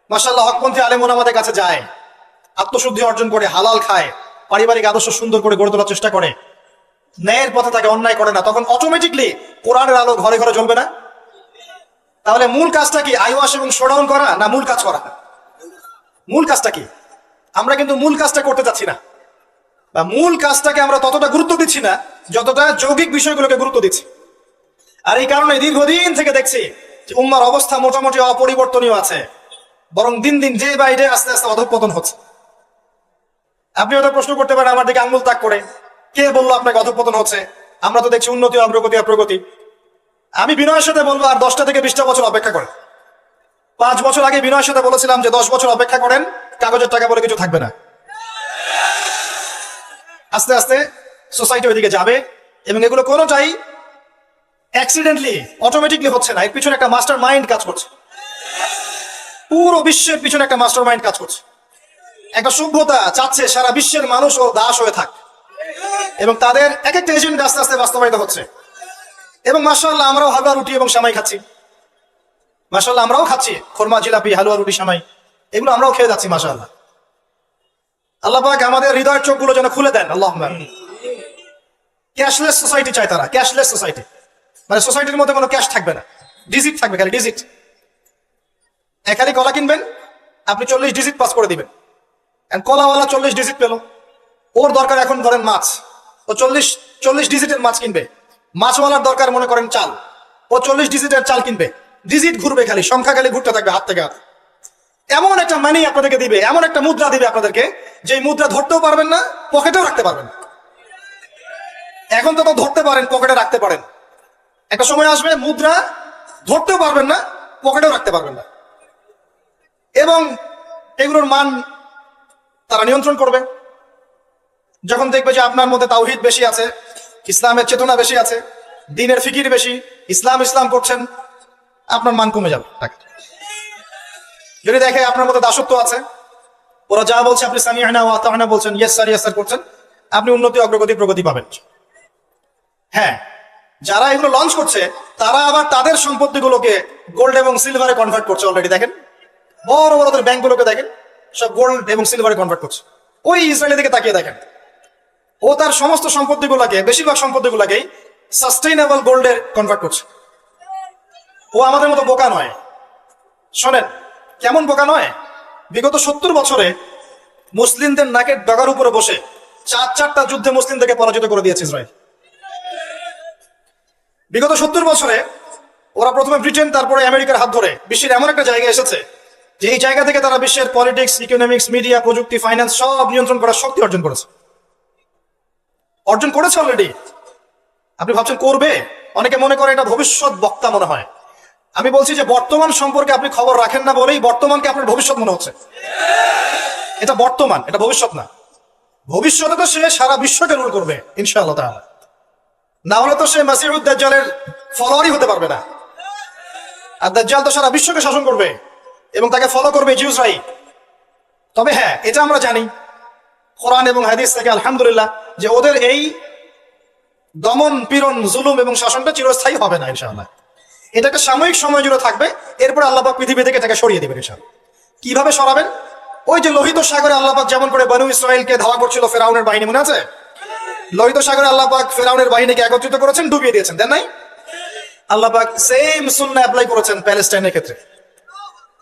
মাশাআল্লাহ হকপন্থী আলেম ওলামাদের কাছে যায়, আত্মশুদ্ধি অর্জন করে, হালাল খায়, পারিবারিক আদর্শ সুন্দর করে গড়ে তোলার চেষ্টা করে, ন্যায়ের পথে তাকে অন্যায় করে না, তখন অটোমেটিকলি কোরআনের আলো ঘরে ঘরে জ্বলবে না? তাহলে মূল কাজটা কি? আইওয়াশ এবং শোডাউন করা না মূল কাজ করা? মূল কাজটা কি? আমরা কিন্তু মূল কাজটা করতে চাচ্ছি না, বা মূল কাজটাকে আমরা ততটা গুরুত্ব দিচ্ছি না যতটা যৌগিক বিষয়গুলোকে গুরুত্ব দিচ্ছি। আর এই কারণে দীর্ঘদিন থেকে দেখছি যে উম্মার অবস্থা মোটামুটি অপরিবর্তনীয় আছে, বরং দিন দিন ডে বাই ডে আস্তে আস্তে অধঃপতন হচ্ছে। আপনি হয়তো প্রশ্ন করতে পারেন আমার দিকে আঙ্গুল তাক করে, কে বললো আপনাকে অধঃপতন হচ্ছে? আমরা তো দেখছি উন্নতি, অগ্রগতি, অপ্রগতি। আমি বিনয়ের সাথে বলবো আর 10টা থেকে 20টা বছর অপেক্ষা করেন। 5 বছর আগে বিনয়ের সাথে বলেছিলাম যে 10 বছর অপেক্ষা করেন, কাগজের টাকা বলে কিছু থাকবে না। আস্তে আস্তে সোসাইটি ওইদিকে যাবে এবং এগুলো কোনোটাই অ্যাক্সিডেন্টলি অটোমেটিকলি হচ্ছে না, এর পিছনে একটা মাস্টার মাইন্ড কাজ করছে। পুরো বিশ্বের পিছনে একটা মাস্টার মাইন্ড কাজ করছে। একটা সভ্যতা চাচ্ছে সারা বিশ্বের মানুষ ও দাস হয়ে থাক, এবং তাদের এক একটা এজেন্ট আস্তে আস্তে বাস্তবায়িত হচ্ছে। এবং মাশাআল্লাহ আমরাও হালুয়া রুটি এবং সামাই খাচ্ছি, মাশাআল্লাহ আমরাও খাচ্ছি খোরমা জিলাপি হালুয়া রুটি সামাই, এগুলো আমরাও খেয়ে যাচ্ছি মাশাআল্লাহ। আল্লাহ পাক আমাদের হৃদয়ের চোখগুলো যেন খুলে দেন, আল্লাহুম্মা আমিন। ক্যাশলেস সোসাইটি চায় তারা, ক্যাশলেস সোসাইটি, মানে সোসাইটির মধ্যে কোনো ক্যাশ থাকবে না, ডিজিট থাকবে, খালি ডিজিট। খালি কলা কিনবেন, আপনি 40 ডিজিট পাস করে দিবেন। কলাওয়ালা 40 ডিজিট পেল, ওর দরকার এখন ধরেন মাছ, ও 40 ডিজিটের মাছ কিনবে। মাছওয়ালার দরকার মনে করেন চাল, ও 40 ডিজিটের চাল কিনবে। ডিজিট ঘুরবে, খালি সংখ্যা খালি ঘুরতে থাকবে হাত থেকে হাত। এমন একটা মানি আপনাদেরকে দিবে, এমন একটা মুদ্রা দিবে আপনাদেরকে, যে মুদ্রা ধরতেও পারবেন না, পকেটেও রাখতে পারবেন না। এখন তো ধরতে পারেন, পকেটে রাখতে পারেন, একটা সময় আসবে মুদ্রা ধরতেও পারবেন না, পকেটেও রাখতে পারবেন না। এবং এগুলোর মান তারা নিয়ন্ত্রণ করবে। যখন দেখবে যে আপনার মধ্যে তাওহীদ বেশি আছে, ইসলামের চেতনা বেশি আছে, দ্বীনের ফিকির বেশি, ইসলাম ইসলাম করছেন, আপনার মান কমে যাবে। যদি দেখে আপনার মধ্যে দাসত্ব আছে, ওরা যা বলছে আপনি সামিআনা ওয়া আতা'না বলছেন, ইয়েস স্যার ইয়েস স্যার করছেন, আপনি উন্নতি অগ্রগতি প্রগতি পাবেন। হ্যাঁ, যারা এগুলো লঞ্চ করছে তারা আবার তাদের সম্পত্তিগুলোকে গোল্ড এবং সিলভারে কনভার্ট করছে অলরেডি। দেখেন বড় বড় ব্যাংকগুলোকে দেখেন, সব গোল্ড এবং সিলভারে কনভার্ট করছে। ওই ইসরায়েলের দিকে তাকিয়ে দেখেন, ও তার সমস্ত সম্পত্তিগুলোকে, বেশিরভাগ সম্পত্তিগুলোকেই সাস্টেইনেবল গোল্ডে কনভার্ট করছে। ও আমাদের মতো বোকা নয়। শোনেন কেমন বোকা নয়, বিগত 70 বছরে মুসলিমদের নাকের ডগার উপরে বসে 4টা যুদ্ধে মুসলিমদেরকে পরাজিত করে দিয়েছে ইসরায়েল। বিগত 70 বছরে ওরা প্রথমে ব্রিটেন, তারপরে আমেরিকার হাত ধরে বিশ্বের এমন একটা জায়গায় এসেছে যে এই জায়গা থেকে তারা বিশ্বের পলিটিক্স, ইকোনমিক্স, মিডিয়া, প্রযুক্তি, ফাইন্যান্স সব নিয়ন্ত্রণ করার শক্তি অর্জন করেছে অলরেডি। আপনি ভাবছেন করবে? অনেকে মনে করে এটা ভবিষ্যৎ বক্তা মনে হয়। আমি বলছি যে বর্তমান সম্পর্কে আপনি খবর রাখেন না বলেই বর্তমানকে আপনার ভবিষ্যৎ মনে হচ্ছে। এটা বর্তমান, এটা ভবিষ্যৎ না। ভবিষ্যতে তো সে সারা বিশ্বকে রুল করবে ইনশাআল্লাহ তাআলা। না হলে তো সে মাসিহুদ দাজ্জালের ফলোয়ারই হতে পারবে না। আর দাজ্জাল তো সারা বিশ্বকে শাসন করবে এবং তাকে ফলো করবে জিউসরাই। তবে হ্যাঁ, এটা আমরা জানি কোরআন এবং হাদিস থেকে আলহামদুলিল্লাহ যে ওদের এই দমন, পীড়ন, জুলুম এবং শাসনটা চিরস্থায়ী হবে না ইনশাআল্লাহ। এটা একটা সাময়িক সময় জুড়ে থাকবে, এরপর আল্লাহ পাক পৃথিবী থেকে এটাকে সরিয়ে দেবেন ইনশাআল্লাহ। কিভাবে সরাবেন? ওই যে লোহিত সাগরে আল্লাহ পাক যেমন করে বনু ইসরাইলকে ধাওয়া করছিল ফেরাউনের বাহিনী, মনে আছে? লোহিত সাগরে আল্লাহ পাক ফেরাউনের বাহিনীকে একত্রিত করেছেন, ডুবিয়ে দিয়েছেন, দেন নাই? আল্লাহ পাক সেম সুন্নাহ অ্যাপ্লাই করেছেন প্যালেস্টাইনের ক্ষেত্রে।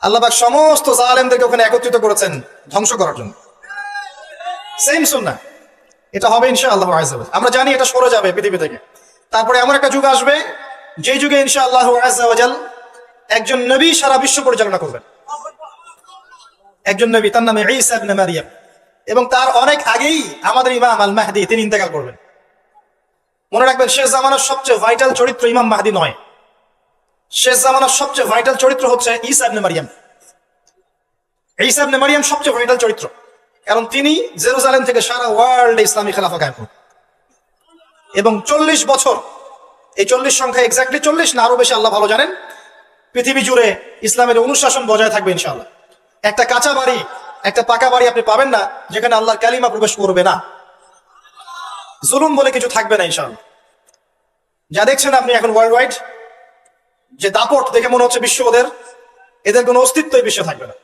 আল্লাহ পাক সমস্ত জালেমদেরকে ওখানে একত্রিত করেছেন ধ্বংস করার জন্য। সেম সুন্নাহ, এটা হবে ইনশাআল্লাহ আযজা ওয়া জাল। আমরা জানি এটা সরে যাবে পৃথিবী থেকে। তারপরে এমন একটা যুগ আসবে যে যুগে ইনশাআল্লাহ আযজা ওয়া জাল একজন নবী সারা বিশ্ব পরিচালনা করবেন। একজন নবী, তার নাম ঈসা ইবনে মারইয়াম, এবং তার অনেক আগেই আমাদের ইমাম আল মাহদী তিনি ইন্তেকাল করবেন। মনে রাখবেন, শেষ জামানার সবচেয়ে ভাইটাল চরিত্র ইমাম মাহদী নয়, শেষ জামানার সবচেয়ে ভাইটাল চরিত্র হচ্ছে ঈসা ইবনে মারইয়াম। ঈসা ইবনে মারইয়াম সবচেয়ে ভাইটাল চরিত্র, কারণ তিনি জেরুজালেম থেকে সারা ওয়ার্ল্ডে ইসলামী খেলাফা কায়েম করবেন। এবং 40 বছর, এই 40 সংখ্যা এক্স্যাক্টলি 40 না আরো বেশি আল্লাহ ভালো জানেন, পৃথিবী জুড়ে ইসলামের অনুশাসন বজায় থাকবে ইনশাআল্লাহ। একটা কাঁচা বাড়ি, একটা পাকা বাড়ি আপনি পাবেন না যেখানে আল্লাহর কালিমা প্রবেশ করবে না, জুলুম বলে কিছু থাকবে না ইনশাআল্লাহ। যা দেখছেন আপনি এখন ওয়ার্ল্ড ওয়াইড যে দাপট, দেখে মনে হচ্ছে বিশ্ব এদের কোনো অস্তিত্বই বিশ্বে থাকবে না।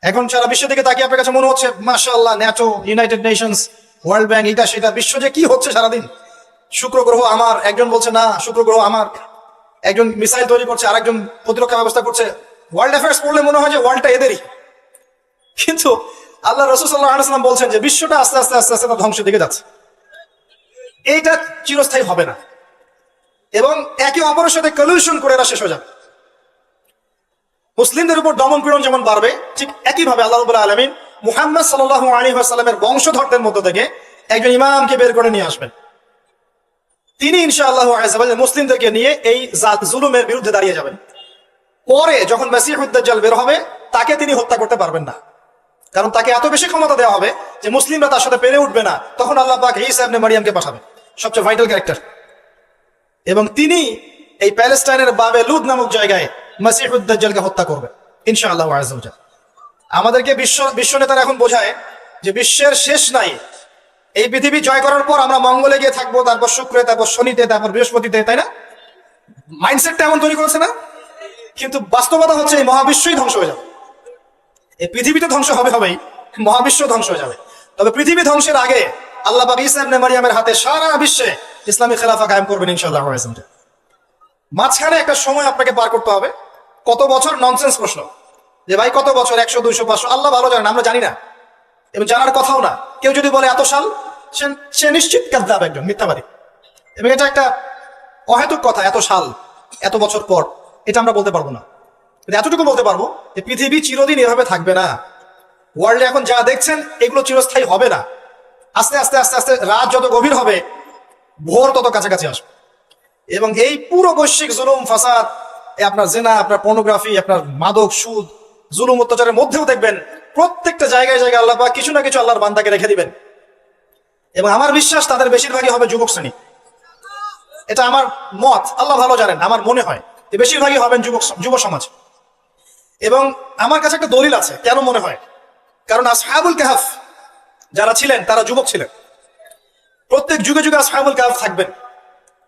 এখন সারা বিশ্ব থেকে তাকিয়ে আপনার কাছে মনে হচ্ছে মাশাআল্লাহ, NATO, United Nations, world bank, এটা সেটা, বিশ্ব যে কি হচ্ছে সারাদিন। শুক্র গ্রহ আমার, একজন বলছে না শুক্র গ্রহ আমার, একজন মিসাইল তৈরি করছে, আরেকজন প্রতিরক্ষা ব্যবস্থা করছে। ওয়ার্ল্ড অ্যাফেয়ার্স পড়লে মনে হয় যে ওয়ার্ল্ডটা এদেরই, কিন্তু আল্লাহ রাসূল সাল্লাল্লাহু আলাইহি ওয়াসাল্লাম বলছেন যে বিশ্বটা আস্তে আস্তে আস্তে আস্তে ধ্বংসের দিকে যাচ্ছে। এইটা চিরস্থায়ী হবে না, এবং একে অপরের সাথে কলিউশন করে এরা শেষ হয়ে যাবে। মুসলিমদের উপর দমন পীড়ন যেমন বাড়বে, ঠিক একইভাবে আল্লাহ রাব্বুল আলামিন মুহাম্মদ সাল্লাল্লাহু আলাইহি ওয়াসাল্লামের বংশধরদের মধ্য থেকে একজন ইমামকে বের করে নিয়ে আসবেন। তিনি ইনশাআল্লাহ আযজা ওয়া জাল মুসলিমদেরকে নিয়ে এই জুলুমের বিরুদ্ধে দাঁড়িয়ে যাবেন। পরে যখন মাসিহুদ দাজ্জাল বের হবে, তাকে তিনি হত্যা করতে পারবেন না, কারণ তাকে এত বেশি ক্ষমতা দেওয়া হবে যে মুসলিমরা তার সাথে পেরে উঠবে না। তখন আল্লাহ পাক ঈসা ইবনে মারইয়ামকে পাঠাবেন, সবচেয়ে ভাইটাল ক্যারেক্টার। এবং তিনি এই প্যালেস্টাইনের বাবে লুদ নামক জায়গায় মাসিহুদ দাজ্জালকে হত্যা করবেন ইনশাআল্লাহ আযজা ওয়া জাল। আমাদেরকে বিশ্ব নেতারা এখন বোঝায় যে বিশ্বের শেষ নাই, এই পৃথিবী জয় করার পর আমরা মঙ্গলে গিয়ে থাকবো, তারপর শুক্রে, তারপর শনিতে, তারপর বৃহস্পতিতে, তাই না? মাইন্ডসেটটা এমন তৈরি করেছে না? কিন্তু বাস্তবতা হচ্ছে এই মহাবিশ্বই ধ্বংস হয়ে যাবে। এই পৃথিবী তো ধ্বংস হবেই, মহাবিশ্ব ধ্বংস হয়ে যাবে। তবে পৃথিবী ধ্বংসের আগে আল্লাহ পাক ঈসা ইবনে মারইয়ামের হাতে সারা বিশ্বে ইসলামী খেলাফা কায়েম করবেন ইনশাআল্লাহ। মাঝখানে একটা সময় আপনাকে পার করতে হবে। কত বছর? ননসেন্স প্রশ্ন, যে ভাই কত বছর, 100, 200, 500, আল্লাহ ভালো জানেন, আমরা জানি না এবং জানার কথাও না। কেউ যদি বলে এত সাল, সে নিশ্চিত কাযযাব, একজন মিথ্যাবাদী। এবং এটা একটা অহেতুক কথা, এত সাল, এত বছর পর, এটা আমরা বলতে পারবো না। কিন্তু এতটুকু বলতে পারবো যে পৃথিবী চিরদিন এভাবে থাকবে না। ওয়ার্ল্ডে এখন যা দেখছেন এগুলো চিরস্থায়ী হবে না। আস্তে আস্তে আস্তে আস্তে রাত যত গভীর হবে, ভোর তত কাছাকাছি আসবে। এবং এই পুরো বৈশ্বিক জুলুম ফাসাদ, আপনার জেনা, আপনার পর্নোগ্রাফি, আপনার মাদক, সুদ, জুলুম অত্যাচারের মধ্যেও দেখবেন প্রত্যেকটা জায়গায় জায়গায় আল্লাহ পাক কিছু না কিছু আল্লাহর বান্দাকে রেখে দিবেন। এবং আমার বিশ্বাস তাদের বেশিরভাগই হবে যুবক শ্রেণী। এটা আমার মত, আল্লাহ ভালো জানেন, আমার মনে হয় যে বেশিরভাগই হবেন যুব সমাজ। এবং আমার কাছে একটা দলিল আছে কেন মনে হয়, কারণ আসহাবুল কাহফ যারা ছিলেন তারা যুবক ছিলেন। প্রত্যেক যুগে যুগে আসহাবুল কাহফ থাকবেন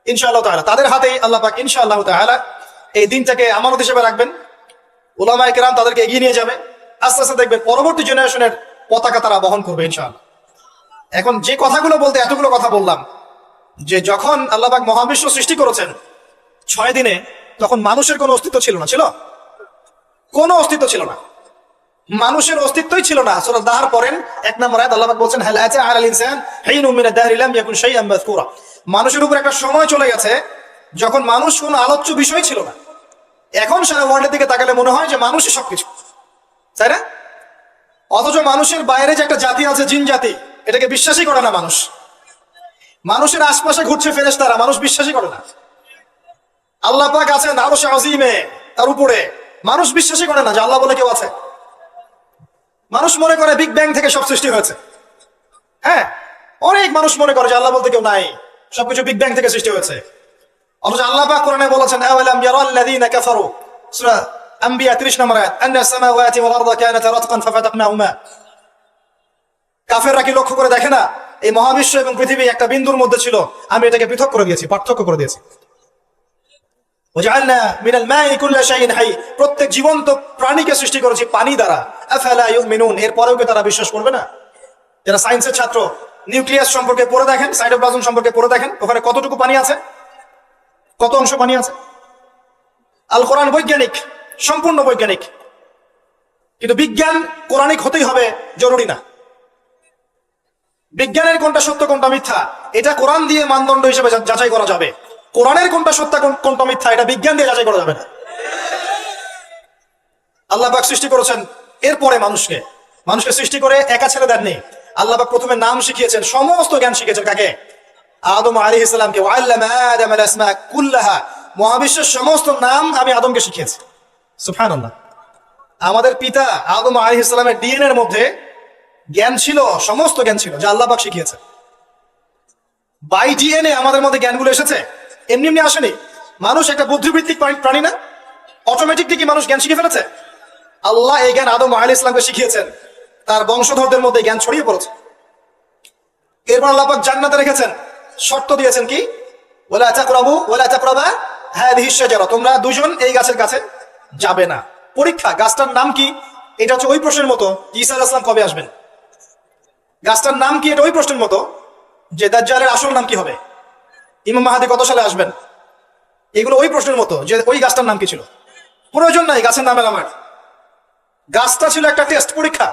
ইনশাআল্লাহ তাআলা। তাদের হাতেই আল্লাহ পাক ইনশাআল্লাহ তাআলা এই দিনটাকে আমানত হিসেবে রাখবেন। উলামায়ে কেরাম তাদেরকে এগিয়ে নিয়ে যাবে। আস্তে আস্তে দেখবেন পরবর্তী জেনারেশনের পতাকা তারা বহন করবে ইনশাআল্লাহ। এখন যে কথাগুলো বলতে এতগুলো কথা বললাম, যে যখন আল্লাহ পাক মহাবিশ্ব সৃষ্টি করেছেন 6 দিনে, তখন মানুষের কোনো অস্তিত্ব ছিল না। ছিল? কোনো অস্তিত্ব ছিল না, মানুষের অস্তিত্বই ছিল না। সূরা দাহর পড়েন 1 নম্বর আয়াত, আল্লাহ পাক বলছেন হাল আতা আলাল ইনসান হিনুম মিনাদ দাহরি লাম ইয়াকুন শাইআন মাযকুরা। মানুষের উপর একটা সময় চলে গেছে যখন মানুষ কোনো আলোচ্য বিষয় ছিল না। এখন সারা ওয়ার্ল্ডের দিকে তাকালে মনে হয় যে মানুষই সবকিছু, তাই না? অথচ মানুষের বাইরে যে একটা জাতি আছে, জিন জাতি, এটাকে বিশ্বাসই করে না মানুষ। মানুষের আশপাশে ঘুরছে ফেরেশতারা, মানুষ বিশ্বাসই করে না। আল্লাহ পাক আছেন আরশে আজিমে, তার উপরে, মানুষ বিশ্বাসই করে না যে আল্লাহ বলে কেউ আছে। মানুষ মনে করে বিগ ব্যাং থেকে সব সৃষ্টি হয়েছে। হ্যাঁ, অনেক মানুষ মনে করে যে আল্লাহ বলতে কেউ নাই, সবকিছু বিগ ব্যাং থেকে সৃষ্টি হয়েছে। অথচ আল্লাহ পাক কোরআনে বলেছেন আওয়ালাম ইয়ারাল্লাযীনা কাফারু, সূরা আম্বিয়া 30 নম্বর আয়াত, আন্নাস সামাওয়াতি ওয়াল আরদা কানাতা রাতকান ফাফাতাকনাহুমা। কাফেররা কি লক্ষ্য করে দেখে না এই মহাবিশ্ব এবং পৃথিবী একটা বিন্দুর মধ্যে ছিল, আমি এটাকে পৃথক করে দিয়েছি, পার্থক্য করে দিয়েছি। ওয়াজআলনা মিনাল মাই কুল্লা শাইইন হাই, প্রত্যেক জীবন্ত প্রাণীকে সৃষ্টি করেছি পানি দ্বারা। আফালা ইউমিনুন, এরপরেও কি তারা বিশ্বাস করবে না? যারা সায়েন্সের ছাত্র, নিউক্লিয়াস সম্পর্কে পড়ে দেখেন, সাইটোপ্লাজম সম্পর্কে পড়ে দেখেন, ওখানে কতটুকু পানি আছে, কত অংশ পানি আছে। আল কোরআন বৈজ্ঞানিক, সম্পূর্ণ বৈজ্ঞানিক, কিন্তু বিজ্ঞান কোরআনিক হতেই হবে জরুরি না। বিজ্ঞানের কোনটা সত্য কোনটা মিথ্যা এটা কোরআন দিয়ে মানদণ্ড হিসেবে যাচাই করা যাবে। কোরআনের কোনটা সত্য কোনটা মিথ্যা এটা বিজ্ঞান দিয়ে যাচাই করা যাবে না। আল্লাহ পাক সৃষ্টি করেছেন, এরপরে মানুষকে সৃষ্টি করে একা ছেড়ে দেননি। আল্লাহ পাক প্রথমে নাম শিখিয়েছেন, সমস্ত জ্ঞান শিখিয়েছেন কাকে? আদম আলাইহিস সালামকে। ওয়াল্লামা আদম আল আসমা কুল্লাহা, মহাবিশ্বের সমস্ত নাম আমি আদমকে শিখিয়েছি। সুবহানাল্লাহ। আমাদের পিতা আদম আলাইহিস সালামের ডিএনএ এর মধ্যে জ্ঞান ছিল, সমস্ত জ্ঞান ছিল, যা আল্লাহ পাক শিখিয়েছে। বাই ডিএনএ আমাদের মধ্যে জ্ঞানগুলো এসেছে, এমনি এমনি আসেনি। মানুষ একটা বুদ্ধিবৃত্তিক প্রাণী না? অটোমেটিকলি কি মানুষ জ্ঞান শিখে ফেলেছে? আল্লাহ এই জ্ঞান আদম আলাইহিস সালামকে শিখিয়েছেন, তার বংশধরদের মধ্যে জ্ঞান ছড়িয়ে পড়েছে। এরপর আল্লাহ পাক জান্নাতে রেখেছেন, শর্ত দিয়েছেন কি? ওয়ালা তাকরাবু ওয়ালা তাকরাবা হাযিহিশ শাজারা, তোমরা দুজন এই গাছের কাছে যাবে না। পরীক্ষা, গাছটার নাম কি? এটা হচ্ছে ওই প্রশ্নের মতো ঈসা আলাইহিস সালাম কবে আসবেন। গাছটার নাম কি? এটা ওই প্রশ্নের মতো যে দাজ্জালের আসল নাম কি হবে, ইমাম মাহদী কত সালে আসবেন। এগুলো ওই প্রশ্নের মতো যে ওই গাছটার নাম কি ছিল। প্রয়োজন নাই গাছের নামের আমার। গাছটা ছিল একটা টেস্ট, পরীক্ষা।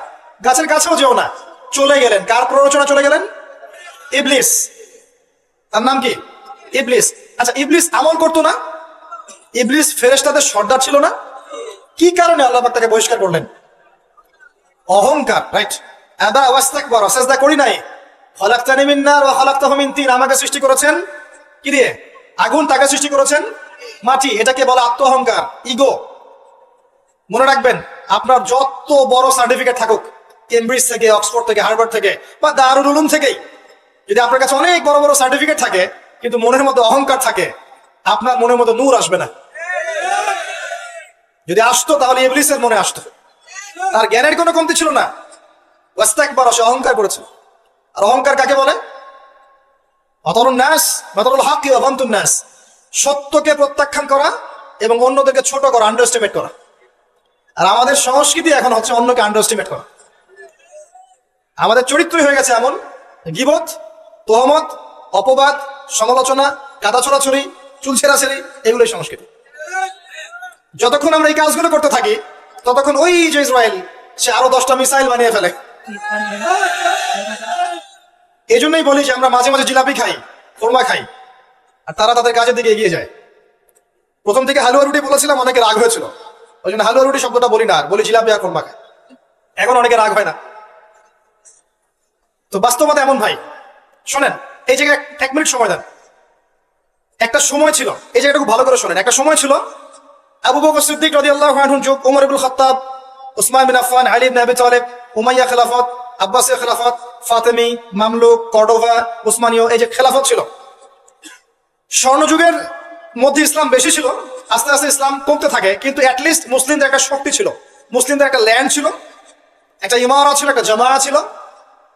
গাছের কাছেও যেও না, চলে গেলেন। কার প্ররোচনা চলে গেলেন? ইবলিস। তার নাম কি? ইবলিস। আচ্ছা, ইবলিস আমল করতো না? ইবলিস ফেরেশতাদের সর্দার ছিল না? কি কারণে আল্লাহ পাক তাকে বহিষ্কার করলেন? অহংকার, রাইট। আবা ওয়াস্তাকবারা, সিজদা করি নাই। খলাকতানি মিন নার ওয়া খলাকতাহু মিন তিন, আমাকে সৃষ্টি করেছেন কি দিয়ে? আগুন। তাকে সৃষ্টি করেছেন মাটি। এটাকে বলে আত্ম অহংকার, ইগো। মনে রাখবেন, আপনার যত বড় সার্টিফিকেট থাকুক, কেমব্রিজ থেকে, অক্সফোর্ড থেকে, হার্ভার্ড থেকে বা দারুল উলুম থেকেই, যদি আপনার কাছে অনেক বড় বড় সার্টিফিকেট থাকে কিন্তু মনের মধ্যে অহংকার থাকে, আপনার মনের মধ্যে নূর আসবে না। যদি আসতো তাহলে ইবলিসের মনে আসতো। তার জ্ঞানের কোনো কমতি ছিল না। ওয়াস্তাকবার, সে অহংকার করেছিল। আর অহংকার কাকে বলে? বাতরুন নাস, বাতরুল হক ওয়া গামতুন নাস, সত্যকে প্রত্যাখ্যান করা এবং অন্যদেরকে ছোট করা, আন্ডার এস্টিমেট করা। আর আমাদের সংস্কৃতি এখন হচ্ছে অন্যকে আন্ডার এস্টিমেট করা। আমাদের চরিত্রই হয়ে গেছে এমন, গীবত, তোহমত, অপবাদ, সমালোচনা, কাদা ছোড়াছড়ি, চুল ছেঁড়াছেড়ি, এগুলোই সংস্কৃতি। যতক্ষণ আমরা এই কাজগুলো করতে থাকি ততক্ষণ ওই যে ইসরায়েল, সে আরো 10টা মিসাইল বানিয়ে ফেলে। এই জন্যই বলি যে আমরা মাঝে মাঝে জিলাপি খাই, কোরমা খাই, আর তারা তাদের কাজের দিকে এগিয়ে যায়। প্রথম থেকে হালুয়া রুটি বলেছিলাম, অনেকে রাগ হয়েছিল, ওই জন্য হালুয়া রুটি শব্দটা বলি না, আর বলি জিলাপি আর কোরমা খাই। এখন অনেকে রাগ হয় না। তো বাস্তবতা এমন ভাই, শোনেন, এই জায়গায় 1 মিনিট সময় দেন। একটা সময় ছিল, এই জায়গাটা খুব ভালো করে শোনেন, একটা সময় ছিল আবু বকর সিদ্দিক রাদিয়াল্লাহু আনহুর যুগ, ওমর ইবনুল খাত্তাব, উসমান বিন আফফান, আলী ইবনে আবি তালেব, উমাইয়া খেলাফত, আব্বাসীয় খেলাফত, ফাতেমি, মামলুক, কর্ডোভা, উসমানীয়, এই যে খেলাফত ছিল। স্বর্ণযুগের মধ্যে ইসলাম বেশি ছিল, আস্তে আস্তে ইসলাম কমতে থাকে, কিন্তু অ্যাটলিস্ট মুসলিমদের একটা শক্তি ছিল, মুসলিমদের একটা ল্যান্ড ছিল, একটা ইমারা ছিল, একটা জামায়া ছিল,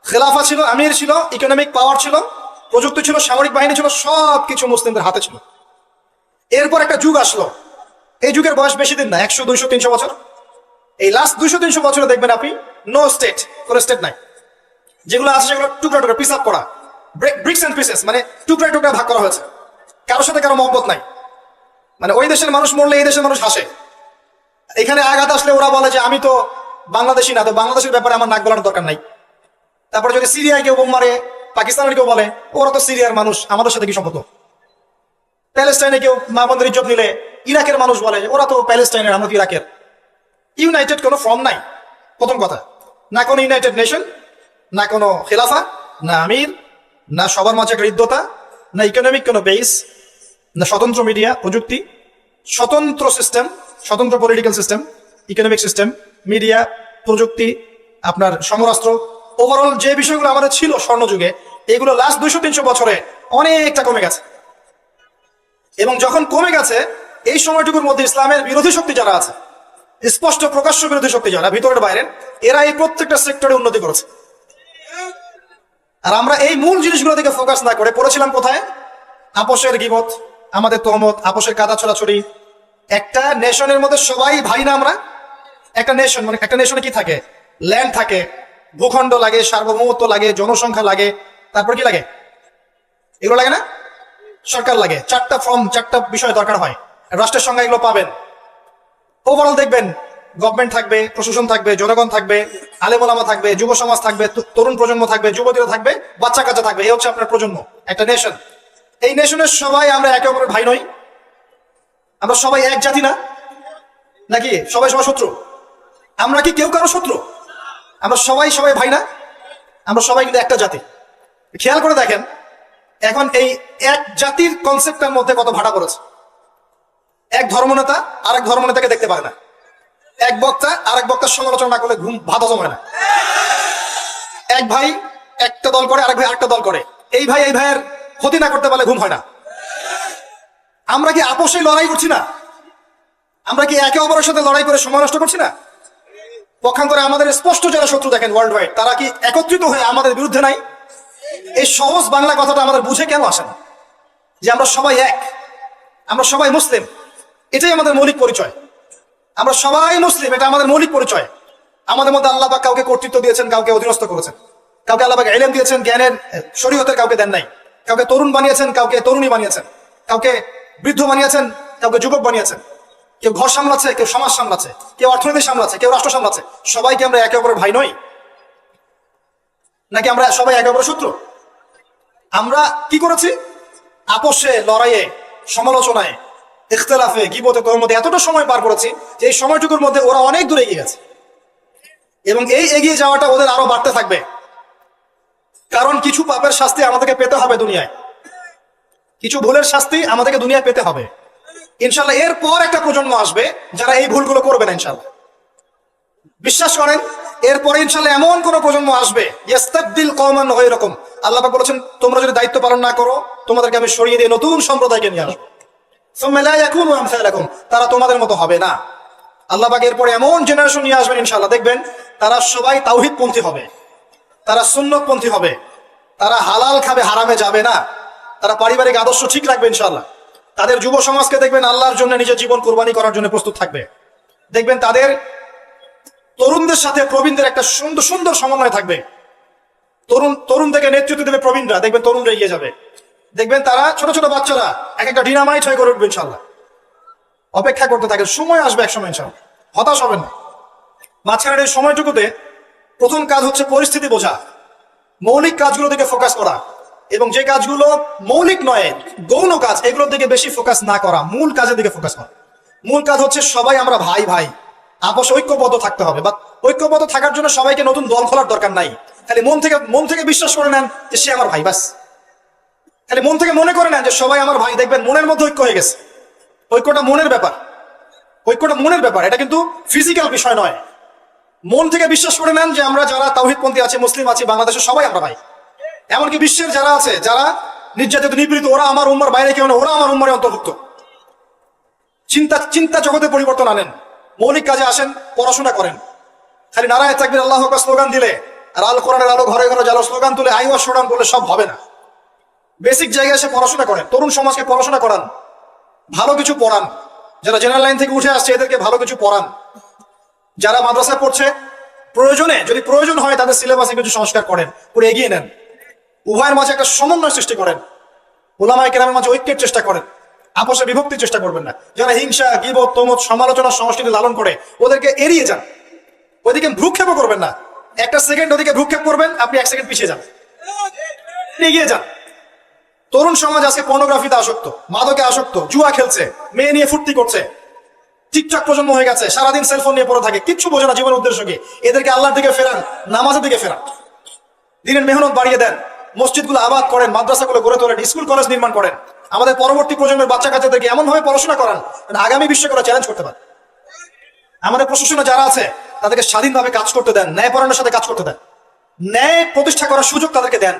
খেলাফা ছিল, আমির ছিল, ইকোনমিক পাওয়ার ছিল, প্রযুক্তি ছিল, সামরিক বাহিনী ছিল, সব কিছু মুসলিমদের হাতে ছিল। এরপর একটা যুগ আসলো, এই যুগের বয়স বেশি দিন না, 100, 200, 300 বছর। এই লাস্ট 200-300 বছরে দেখবেন আপনি নো স্টেট, কোনো স্টেট নাই। যেগুলো আছে সেগুলো টুকরা টুকরা, পিস আপ করা, ব্রিক্স এন্ড পিসেস, মানে টুকরা টুকরা ভাগ করা হয়েছে। কারোর সাথে কারো মহব্বত নাই, মানে ওই দেশের মানুষ মরলে এই দেশের মানুষ হাসে। এখানে আঘাত আসলে ওরা বলে যে আমি তো বাংলাদেশি না, তো বাংলাদেশের ব্যাপারে আমার নাক গলানোর দরকার নাই। তারপরে যদি সিরিয়ায় কেউ বোম মারে, পাকিস্তানের কেউ বলে ওরা তো সিরিয়ার মানুষ, আমাদের সাথে কি সম্পর্ক। প্যালেস্টাইনে কেউ মা বোনদের ইজ্জত নিলে ইরাকের মানুষ বলে ওরা তো প্যালেস্টাইনের, আমরা তো ইরাকের। ইউনাইটেড কোনো ফর্ম নাই, প্রথম কথা। না কোনো ইউনাইটেড নেশন, না কোনো খেলাফা, না আমির, না সবার মাঝে একটা হৃদ্যতা, না ইকোনমিক কোনো বেস, না স্বতন্ত্র মিডিয়া প্রযুক্তি, স্বতন্ত্র সিস্টেম, স্বতন্ত্র political system, economic system, media, প্রযুক্তি, আপনার সমরাস্ত্র, ওভারঅল যে বিষয়গুলো আমাদের ছিল স্বর্ণযুগে, এগুলো লাস্ট 200-300 বছরে অনেকটা কমে গেছে। এবং যখন কমে গেছে, এই সময়টুকুর মধ্যে ইসলামের বিরোধী শক্তি যারা আছে, স্পষ্ট প্রকাশ্য বিরোধী শক্তি যারা ভিতরের বাইরের, এরা এই প্রত্যেকটা সেক্টরে উন্নতি করেছে। আর আমরা এই মূল জিনিসগুলো থেকে ফোকাস না করে পড়েছিলাম কোথায়? আপোষের গীবত, আমাদের তহমত, আপোষের কাদা ছড়াছড়ি। একটা নেশনের মধ্যে সবাই ভাই না আমরা? একটা নেশন, মানে একটা নেশনে কি থাকে? ল্যান্ড থাকে, ভূখণ্ড লাগে, সার্বভৌমত্ব লাগে, জনসংখ্যা লাগে, তারপর কি লাগে? এগুলো লাগে না? সরকার লাগে। 4টা ফর্ম, 4টা বিষয় দরকার হয়। রাষ্ট্রের সংজ্ঞা এগুলো পাবেন। ওভারঅল দেখবেন গভর্নমেন্ট থাকবে, প্রশাসন থাকবে, জনগণ থাকবে, আলেম ওলামা থাকবে, যুব সমাজ থাকবে, তরুণ প্রজন্ম থাকবে, যুবতীরা থাকবে, বাচ্চা কাচ্চা থাকবে। এই হচ্ছে আপনার প্রজন্ম, একটা নেশন। এই নেশনের সবাই আমরা একে অপরের ভাই নই? আমরা সবাই এক জাতি না? নাকি সবাই সবাই শত্রু? আমরা কি কেউ কারো শত্রু? আমরা সবাই সবাই ভাই না? আমরা সবাই কিন্তু একটা জাতি। খেয়াল করে দেখেন এখন এই এক জাতির কনসেপ্টের মধ্যে কত ভাটা পড়েছে। এক ধর্মনেতা আরেক ধর্মনেতাকে দেখতে পারে না, এক বক্তা আরেক বক্তার সমালোচনা না করলে ঘুম ভাত হজম হয় না, এক ভাই একটা দল করে আরেক ভাই আরেকটা দল করে, এই ভাই এই ভাইয়ের ক্ষতি না করতে পারলে ঘুম হয় না। আমরা কি আপোষে লড়াই করছি না? আমরা কি একে অপরের সাথে লড়াই করে সময় নষ্ট করছি না? পক্ষান্তরে আমাদের স্পষ্ট যারা শত্রু দেখেন ওয়ার্ল্ড ওয়াইড, তারা কি একত্রিত হয়ে আমাদের বিরুদ্ধে নাই? এই সহজ বাংলা কথাটা আমাদের বুঝে কেন আসে না যে আমরা সবাই এক, আমরা সবাই মুসলিম, এটাই আমাদের মৌলিক পরিচয়। আমরা সবাই মুসলিম, এটা আমাদের মৌলিক পরিচয়। আমাদের মধ্যে আল্লাহ পাক কাউকে কর্তৃত্ব দিয়েছেন, কাউকে অধীনস্থ করেছেন, কাউকে আল্লাহ পাক ইলম দিয়েছেন, জ্ঞানের শরীয়তের কাউকে দেন নাই, কাউকে তরুণ বানিয়েছেন, কাউকে তরুণী বানিয়েছেন, কাউকে বৃদ্ধ বানিয়েছেন, কাউকে যুবক বানিয়েছেন। কেউ ঘর সামলাচ্ছে, কেউ সমাজ সামলাচ্ছে, কেউ অর্থনীতি সামলাচ্ছে, কেউ রাষ্ট্র সামলাচ্ছে। সবাইকে আমরা একে অপরের ভাই নই? নাকি আমরা সবাই একে অপরের শত্রু? আমরা কি করেছি? আপোষে, লড়াইয়ে, সমালোচনায়, ইখতিলাফে, গীবতে, তহমতে এতটা সময় পার করেছি যে এই সময়টুকুর মধ্যে ওরা অনেক দূরে এগিয়ে গেছে। এবং এই এগিয়ে যাওয়াটা ওদের আরো বাড়তে থাকবে, কারণ কিছু পাপের শাস্তি আমাদেরকে পেতে হবে দুনিয়ায়, কিছু ভুলের শাস্তি আমাদেরকে দুনিয়ায় পেতে হবে ইনশাল্লাহ। এরপর একটা প্রজন্ম আসবে যারা এই ভুলগুলো করবে না ইনশাল্লাহ। বিশ্বাস করেন, এরপরে ইনশাল্লাহ এমন কোন প্রজন্ম আসবে, ইস্তাবদিল কওমান গায়রাকুম। আল্লাহ পাক বলেছেন তোমরা যদি দায়িত্ব পালন না করো, তোমাদেরকে আমি সরিয়ে দিয়ে নতুন সম্প্রদায়কে নিয়ে আসবো। সুম্মা লা ইয়াকুনু আমসালাকুম, তারা তোমাদের মতো হবে না। আল্লাহ পাক এরপরে এমন জেনারেশন নিয়ে আসবেন ইনশাআল্লাহ, দেখবেন তারা সবাই তাওহীদপন্থী হবে, তারা সুন্নতপন্থী হবে, তারা হালাল খাবে, হারামে যাবে না, তারা পারিবারিক আদর্শ ঠিক রাখবে ইনশাআল্লাহ। তাদের যুব সমাজকে দেখবেন আল্লাহর জন্য নিজের জীবন কোরবানি করার জন্য প্রস্তুত থাকবে। দেখবেন তাদের তরুণদের সাথে প্রবীণদের একটা সুন্দর সুন্দর সমন্বয় থাকবে। তরুণ থেকে নেতৃত্ব দেবে প্রবীণরা, দেখবেন তরুণরা এগিয়ে যাবে। দেখবেন তারা ছোট ছোট বাচ্চারা এক একটা ডিনামাইট হয়ে করে উঠবে ইনশাআল্লাহ। অপেক্ষা করতে থাকে, সময় আসবে এক সময় ইনশাআল্লাহ, হতাশ হবেন না। মাঝখানের এই সময়টুকুতে প্রথম কাজ হচ্ছে পরিস্থিতি বোঝা, মৌলিক কাজগুলো দিকে ফোকাস করা, এবং যে কাজগুলো মৌলিক নয়, গৌণ কাজ, এগুলোর দিকে বেশি ফোকাস না করা, মূল কাজের দিকে ফোকাস করা। মূল কাজ হচ্ছে সবাই আমরা ভাই ভাই, আপসে ঐক্যবদ্ধ থাকতে হবে। বা ঐক্যবদ্ধ থাকার জন্য সবাইকে নতুন দল খোলার দরকার নাই, খালি মন থেকে বিশ্বাস করে নেন যে সে আমার ভাই, বাস। খালি মন থেকে মনে করে নেন যে সবাই আমার ভাই, দেখবেন মনের মধ্যে ঐক্য হয়ে গেছে। ঐক্যটা মনের ব্যাপার, ঐক্যটা মনের ব্যাপার, এটা কিন্তু ফিজিক্যাল বিষয় নয়। মন থেকে বিশ্বাস করে নেন যে আমরা যারা তাওহীদপন্থী আছি, মুসলিম আছি বাংলাদেশে, সবাই আমরা ভাই। এমনকি বিশ্বের যারা আছে, যারা নির্যাতিত নিপীড়িত, ওরা আমার উম্মার বাইরে কেউ না, ওরা আমার উম্মারে অন্তর্ভুক্ত। চিন্তা জগতে পরিবর্তন আনেন, মৌলিক কাজে আসেন, পড়াশোনা করেন। খালি নারায়ে তাকবীর আল্লাহু আকবার স্লোগান দিলে আর আল কোরআনের আলো ঘরে ঘরে জ্বালো স্লোগান তুলে আইওয়াজ শোনান করলে সব হবে না। বেসিক জায়গায় এসে পড়াশোনা করেন, তরুণ সমাজকে পড়াশোনা করান, ভালো কিছু পড়ান। যারা জেনারেল লাইন থেকে উঠে আসছে এদেরকে ভালো কিছু পড়ান। যারা মাদ্রাসায় পড়ছে, প্রয়োজনে যদি প্রয়োজন হয় তাদের সিলেবাসে কিছু সংস্কার করেন, করে এগিয়ে নেন। উভয়ের মাঝে একটা সমন্বয় সৃষ্টি করেন, উলামায়ে কেরামের মাঝে ঐক্যের চেষ্টা করেন, আপসে বিভক্তির চেষ্টা করবেন না। যারা হিংসা, গীবত, তমত, সমালোচনা সংস্কৃতি লালন করে ওদেরকে এড়িয়ে যান, ওইদিকে ভ্রুক্ষেপও করবেন না। একটা সেকেন্ড ওদিকে ভ্রুক্ষেপ করবেন, আপনি এক সেকেন্ড পিছিয়ে যান, এগিয়ে যান। তরুণ সমাজ আজকে পর্নোগ্রাফিতে আসক্ত, মাদকে আসক্ত, জুয়া খেলছে, মেয়ে নিয়ে ফুর্তি করছে, টিকটক প্রজন্ম হয়ে গেছে, সারাদিন সেলফোন নিয়ে পড়ে থাকে, কিচ্ছু বোঝে না জীবনের উদ্দেশ্য কি। এদেরকে আল্লাহর দিকে ফেরান, নামাজের দিকে ফেরান, দিনের মেহনত বাড়িয়ে দেন, মসজিদগুলো আবাদ করেন, মাদ্রাসাগুলো গড়ে তোলেন, স্কুল কলেজ নির্মাণ করেন। আমাদের পরবর্তী প্রজন্মের বাচ্চা কাচ্চাদেরকে এমন ভাবে পড়াশোনা করান আগামী বিশ্বে করে চ্যালেঞ্জ করতে পারে। আমাদের প্রশাসনে যারা আছে তাদেরকে স্বাধীনভাবে কাজ করতে দেন, ন্যায়পরায়ণের সাথে কাজ করতে দেন, ন্যায় প্রতিষ্ঠা করার সুযোগ তাদেরকে দেন।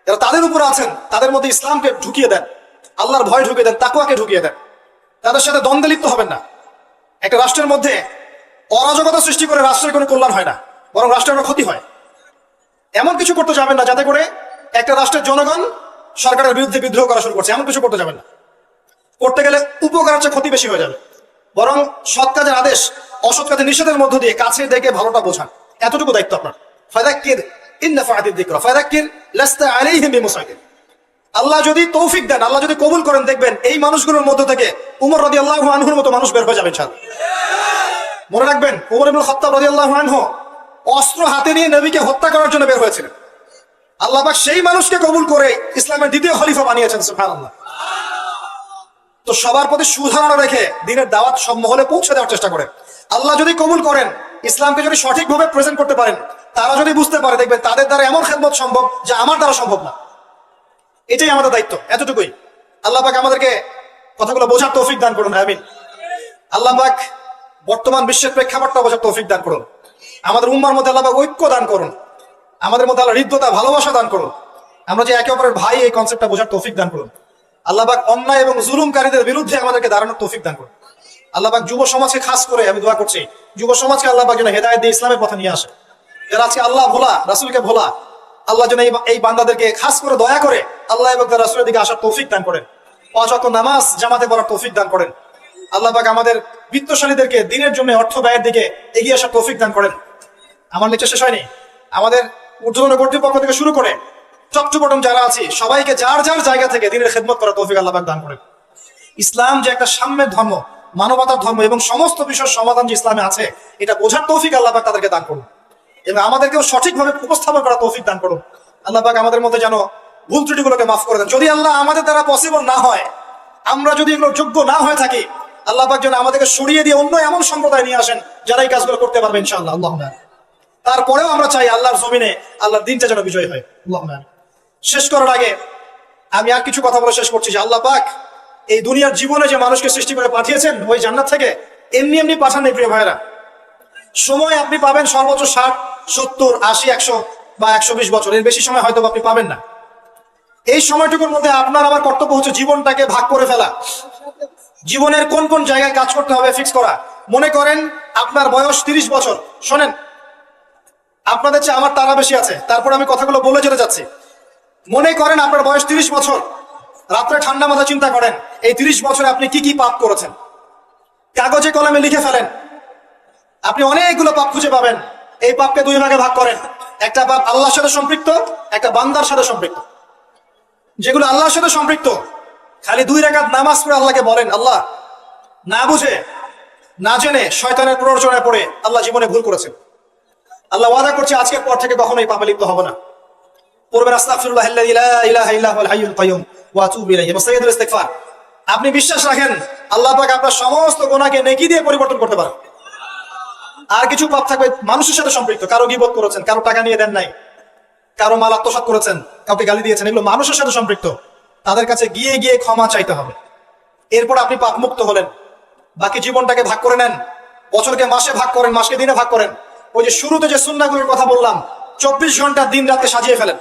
যারা তাদের উপরে আছেন তাদের মধ্যে ইসলামকে ঢুকিয়ে দেন, আল্লাহর ভয় ঢুকিয়ে দেন, তাকওয়াকে ঢুকিয়ে দেন। তাদের সাথে দ্বন্দ্বে লিপ্ত হবেন না। একটা রাষ্ট্রের মধ্যে অরাজকতা সৃষ্টি করে রাষ্ট্রের কোনো কল্যাণ হয় না, বরং রাষ্ট্রের ক্ষতি হয়। এমন কিছু করতে যাবেন না যাতে করে একটা রাষ্ট্রের জনগণ সরকারের বিরুদ্ধে বিদ্রোহ করা শুরু করছে, এমন কিছু করতে যাবেন না। করতে গেলে উপকারের চেয়ে ক্ষতি বেশি হয়ে যাবে। বরং সৎ কাজের আদেশ, অসৎ কাজের নিষেধের মধ্য দিয়ে কাছে দেখে ভালোটা বোঝান, এতটুকু দায়িত্ব আপনার। ফাযাক্কির ইন নাফাআতিদ যিকরা ফাযাক্কির লাস্তা আলাইহিম বিমুসাইতির। আল্লাহ যদি তৌফিক দেন, আল্লাহ যদি কবুল করেন, দেখবেন এই মানুষগুলোর মধ্য থেকে উমর রাদিয়াল্লাহু আনহুর মতো মানুষ বের হয়ে যাবে ইনশাআল্লাহ। মনে রাখবেন, উমর ইবনে খাত্তাব রাদিয়াল্লাহু আনহু অস্ত্র হাতে নিয়ে নবীকে হত্যা করার জন্য বের হয়েছিলেন। আল্লাহ পাক সেই মানুষকে কবুল করে ইসলামের দ্বিতীয় খলিফা বানিয়েছেন, সুবহানাল্লাহ। তো সবার প্রতি সুধারণা রেখে দিনের দাওয়াত সব মহলে পৌঁছে দেওয়ার চেষ্টা করেন। আল্লাহ যদি কবুল করেন, ইসলামকে যদি সঠিকভাবে প্রেজেন্ট করতে পারেন, তারা যদি বুঝতে পারে, দেখবেন তাদের দ্বারা এমন খেদমত সম্ভব যা আমার দ্বারা সম্ভব না। এটাই আমাদের দায়িত্ব, এতটুকুই। আল্লাহ পাক আমাদেরকে কথাগুলো বোঝার তৌফিক দান করুন, আমিন। আল্লাহ পাক বর্তমান বিশ্বের প্রেক্ষাপটটা বোঝার তৌফিক দান করুন। আমাদের উম্মার মধ্যে আল্লাহ পাক ঐক্য দান করুন, আমাদের মধ্যে আল্লাহ হৃদ্যতা, ভালোবাসা দান করুন। আমরা যে একে অপরের ভাই, এই কনসেপ্টটা বোঝার তৌফিক দান করুন। আল্লাহ পাক অন্যায় এবং জুলুমকারীদের বিরুদ্ধে আমাদেরকে দাঁড়ানোর তৌফিক দান করুন। আল্লাহ পাক যুব সমাজকে খাস করে আমি দোয়া করছি, যুব সমাজকে আল্লাহ পাক যেন হেদায়েত দিয়ে ইসলামের পথে নিয়ে আসে। যারা আজকে আল্লাহ ভোলা, রাসূলকে ভোলা, আল্লাহ যেন এই বান্দাদেরকে খাস করে দয়া করে আল্লাহ এবং তার রাসূলের দিকে আসার তৌফিক দান করেন, পাঁচ ওয়াক্ত নামাজ জামাতে পড়ার তৌফিক দান করেন। আল্লাহ পাক আমাদের বিত্তশালীদেরকে দিনের জন্য অর্থ ব্যয়ের দিকে এগিয়ে আসার তৌফিক দান করেন। আমার লেকচার শেষ হয়নি। আমাদের ঊর্ধ্বতন কর্তৃপক্ষ থেকে শুরু করে চট্টবটম যারা আছি, সবাইকে যার যার জায়গা থেকে দিনের খেদমত করার তৌফিক আল্লাহ পাক দান করেন। ইসলাম যে একটা সাম্যের ধর্ম, মানবতার ধর্ম এবং সমস্ত বিষয়ের সমাধান যে ইসলামে আছে, এটা বোঝার তৌফিক আল্লাহ পাক তাদেরকে দান করুন এবং আমাদেরকেও সঠিকভাবে উপস্থাপন করার তৌফিক দান করুন। আল্লাহ পাক আমাদের মধ্যে যেন ভুল ত্রুটিগুলোকে মাফ করে দেন। যদি আল্লাহ আমাদের দ্বারা পসিবল না হয়, আমরা যদি এগুলো যোগ্য না হয়ে থাকি, আল্লাহ পাক যেন আমাদেরকে সরিয়ে দিয়ে অন্য এমন সম্প্রদায় নিয়ে আসেন যারা এই কাজগুলো করতে পারবে ইনশাআল্লাহ। আল্লাহুম্মা। তারপরেও আমরা চাই আল্লাহর জমিনে আল্লাহর দিনটা যেন বিজয় হয়। আল্লাহুম্মা। শেষ করার আগে আমি আর কিছু কথা বলে শেষ করছি যে আল্লাহ পাক এই দুনিয়ার জীবনে যে মানুষকে সৃষ্টি করে পাঠিয়েছেন ওই জান্নাত থেকে, এমনি এমনি পাঠান নাই প্রিয় ভাইরা। সময় আপনি পাবেন সর্বোচ্চ 60, 70, 80, 100 বা 120 বছর, এর বেশি সময় হয়তো আপনি পাবেন না। এই সময়টুকুর মধ্যে আপনার আমার কর্তব্য হচ্ছে জীবনটাকে ভাগ করে ফেলা। জীবনের কোন কোন জায়গায় কাজ করতে হবে ফিক্স করা। মনে করেন আপনার বয়স 30 বছর, শোনেন আপনাদের চেয়ে আমার তারা বেশি আছে, তারপর আমি কথাগুলো বলে যেতে যাচ্ছি। মনে করেন আপনার বয়স 30 বছর, রাত্রে ঠান্ডা মাথা চিন্তা করেন এই 30 বছরে আপনি কি কি পাপ করেছেন, কাগজে কলমে লিখে ফেলেন। আপনি অনেকগুলো পাপ খুঁজে পাবেন। এই পাপকে দুই ভাগে ভাগ করেন, একটা পাপ আল্লাহর সাথে সম্পৃক্ত, একটা বান্দার সাথে সম্পৃক্ত। যেগুলো আল্লাহর সাথে সম্পৃক্ত, খালি 2 রাকাত নামাজ পড়ে আল্লাহকে বলেন, আল্লাহ না বুঝে না জেনে শয়তানের প্ররোচনায় পড়ে আল্লাহ জীবনে ভুল করেছেন, আল্লাহ ওয়াদা করছে আজকের পর থেকে কখনোই পাপে লিপ্ত হব না। পড়বেন আস্তাগফিরুল্লাহাল্লাযী লা ইলাহা ইল্লা হুয়াল হাইয়ুল কাইয়্যুম ওয়া আতুবু ইলাইহি, মুস্তাগফিরুল ইস্তিগফার। আপনি বিশ্বাস রাখেন আল্লাহ পাক আপনার সমস্ত গুনাহকে নেকি দিয়ে পরিবর্তন করতে পারেন। আর কিছু পাপ থাকবে মানুষের সাথে সম্পৃক্ত, কারো গীবত করেছেন, কারো টাকা নিয়ে দেন নাই, কারো মাল আত্মসাৎ করেছেন, কাউকে গালি দিয়েছেন, এগুলো মানুষের সাথে সম্পৃক্ত। তাদের কাছে গিয়ে গিয়ে ক্ষমা চাইতে হবে, এরপর আপনি পাপ মুক্ত হলেন। বাকি জীবনটাকে ভাগ করে নেন, বছরকে মাসে ভাগ করেন, মাসকে দিনে ভাগ করেন। ওই যে শুরুতে যে সুন্নাহগুলোর কথা বললাম, 24 ঘন্টা দিন রাতে সাজিয়ে ফেলেন,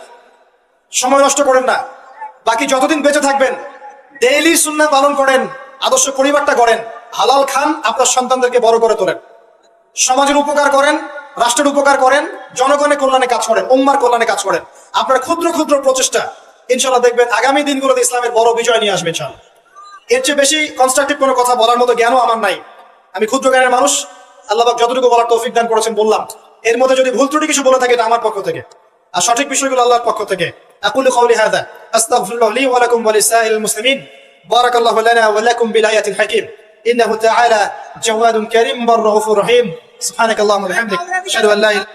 সময় নষ্ট করেন না। বাকি যতদিন বেঁচে থাকবেন ডেইলি সুন্নাহ পালন করেন, আদর্শ পরিবারটা করেন, হালাল খান, আপনার সন্তানদেরকে বড় করে তোলেন, সমাজের উপকার করেন, রাষ্ট্রের উপকার করেন, জনগণের কল্যাণে কাজ করেন, উম্মার কল্যাণে কাজ করেন। আপনার ক্ষুদ্র ক্ষুদ্র প্রচেষ্টা ইনশাল্লাহ দেখবেন আগামী দিনগুলোতে ইসলামের বড় বিজয় নিয়ে আসবে ইনশাল্লাহ। এর চেয়ে বেশি কনস্ট্রাকটিভ কোনো কথা বলার মতো জ্ঞানও আমার নাই। আমি ক্ষুদ্র জ্ঞানের মানুষ, আল্লাহ পাক যতটুকু বলার তৌফিক দান করেছেন বললাম। এর মধ্যে যদি ভুল ত্রুটি কিছু বলে থাকে এটা আমার পক্ষ থেকে, আর সঠিক বিষয়গুলো আল্লাহর পক্ষ থেকে। আকুলু কওলি হাযা আস্তাগফিরুল্লাহ লি ওয়া লাকুম ওয়া লিসাইরিল মুসলিমিন। বারাকাল্লাহু লানা ওয়া লাকুম বিল আয়াতিল হাকীম। ইন্নাহু তাআলা জাওয়াদুন কারীম বার রাউফুর রহিম। সুবহানাকাল্লাহুম্মা ওয়া বিহামদিক আশহাদু আল্লা ইলাহা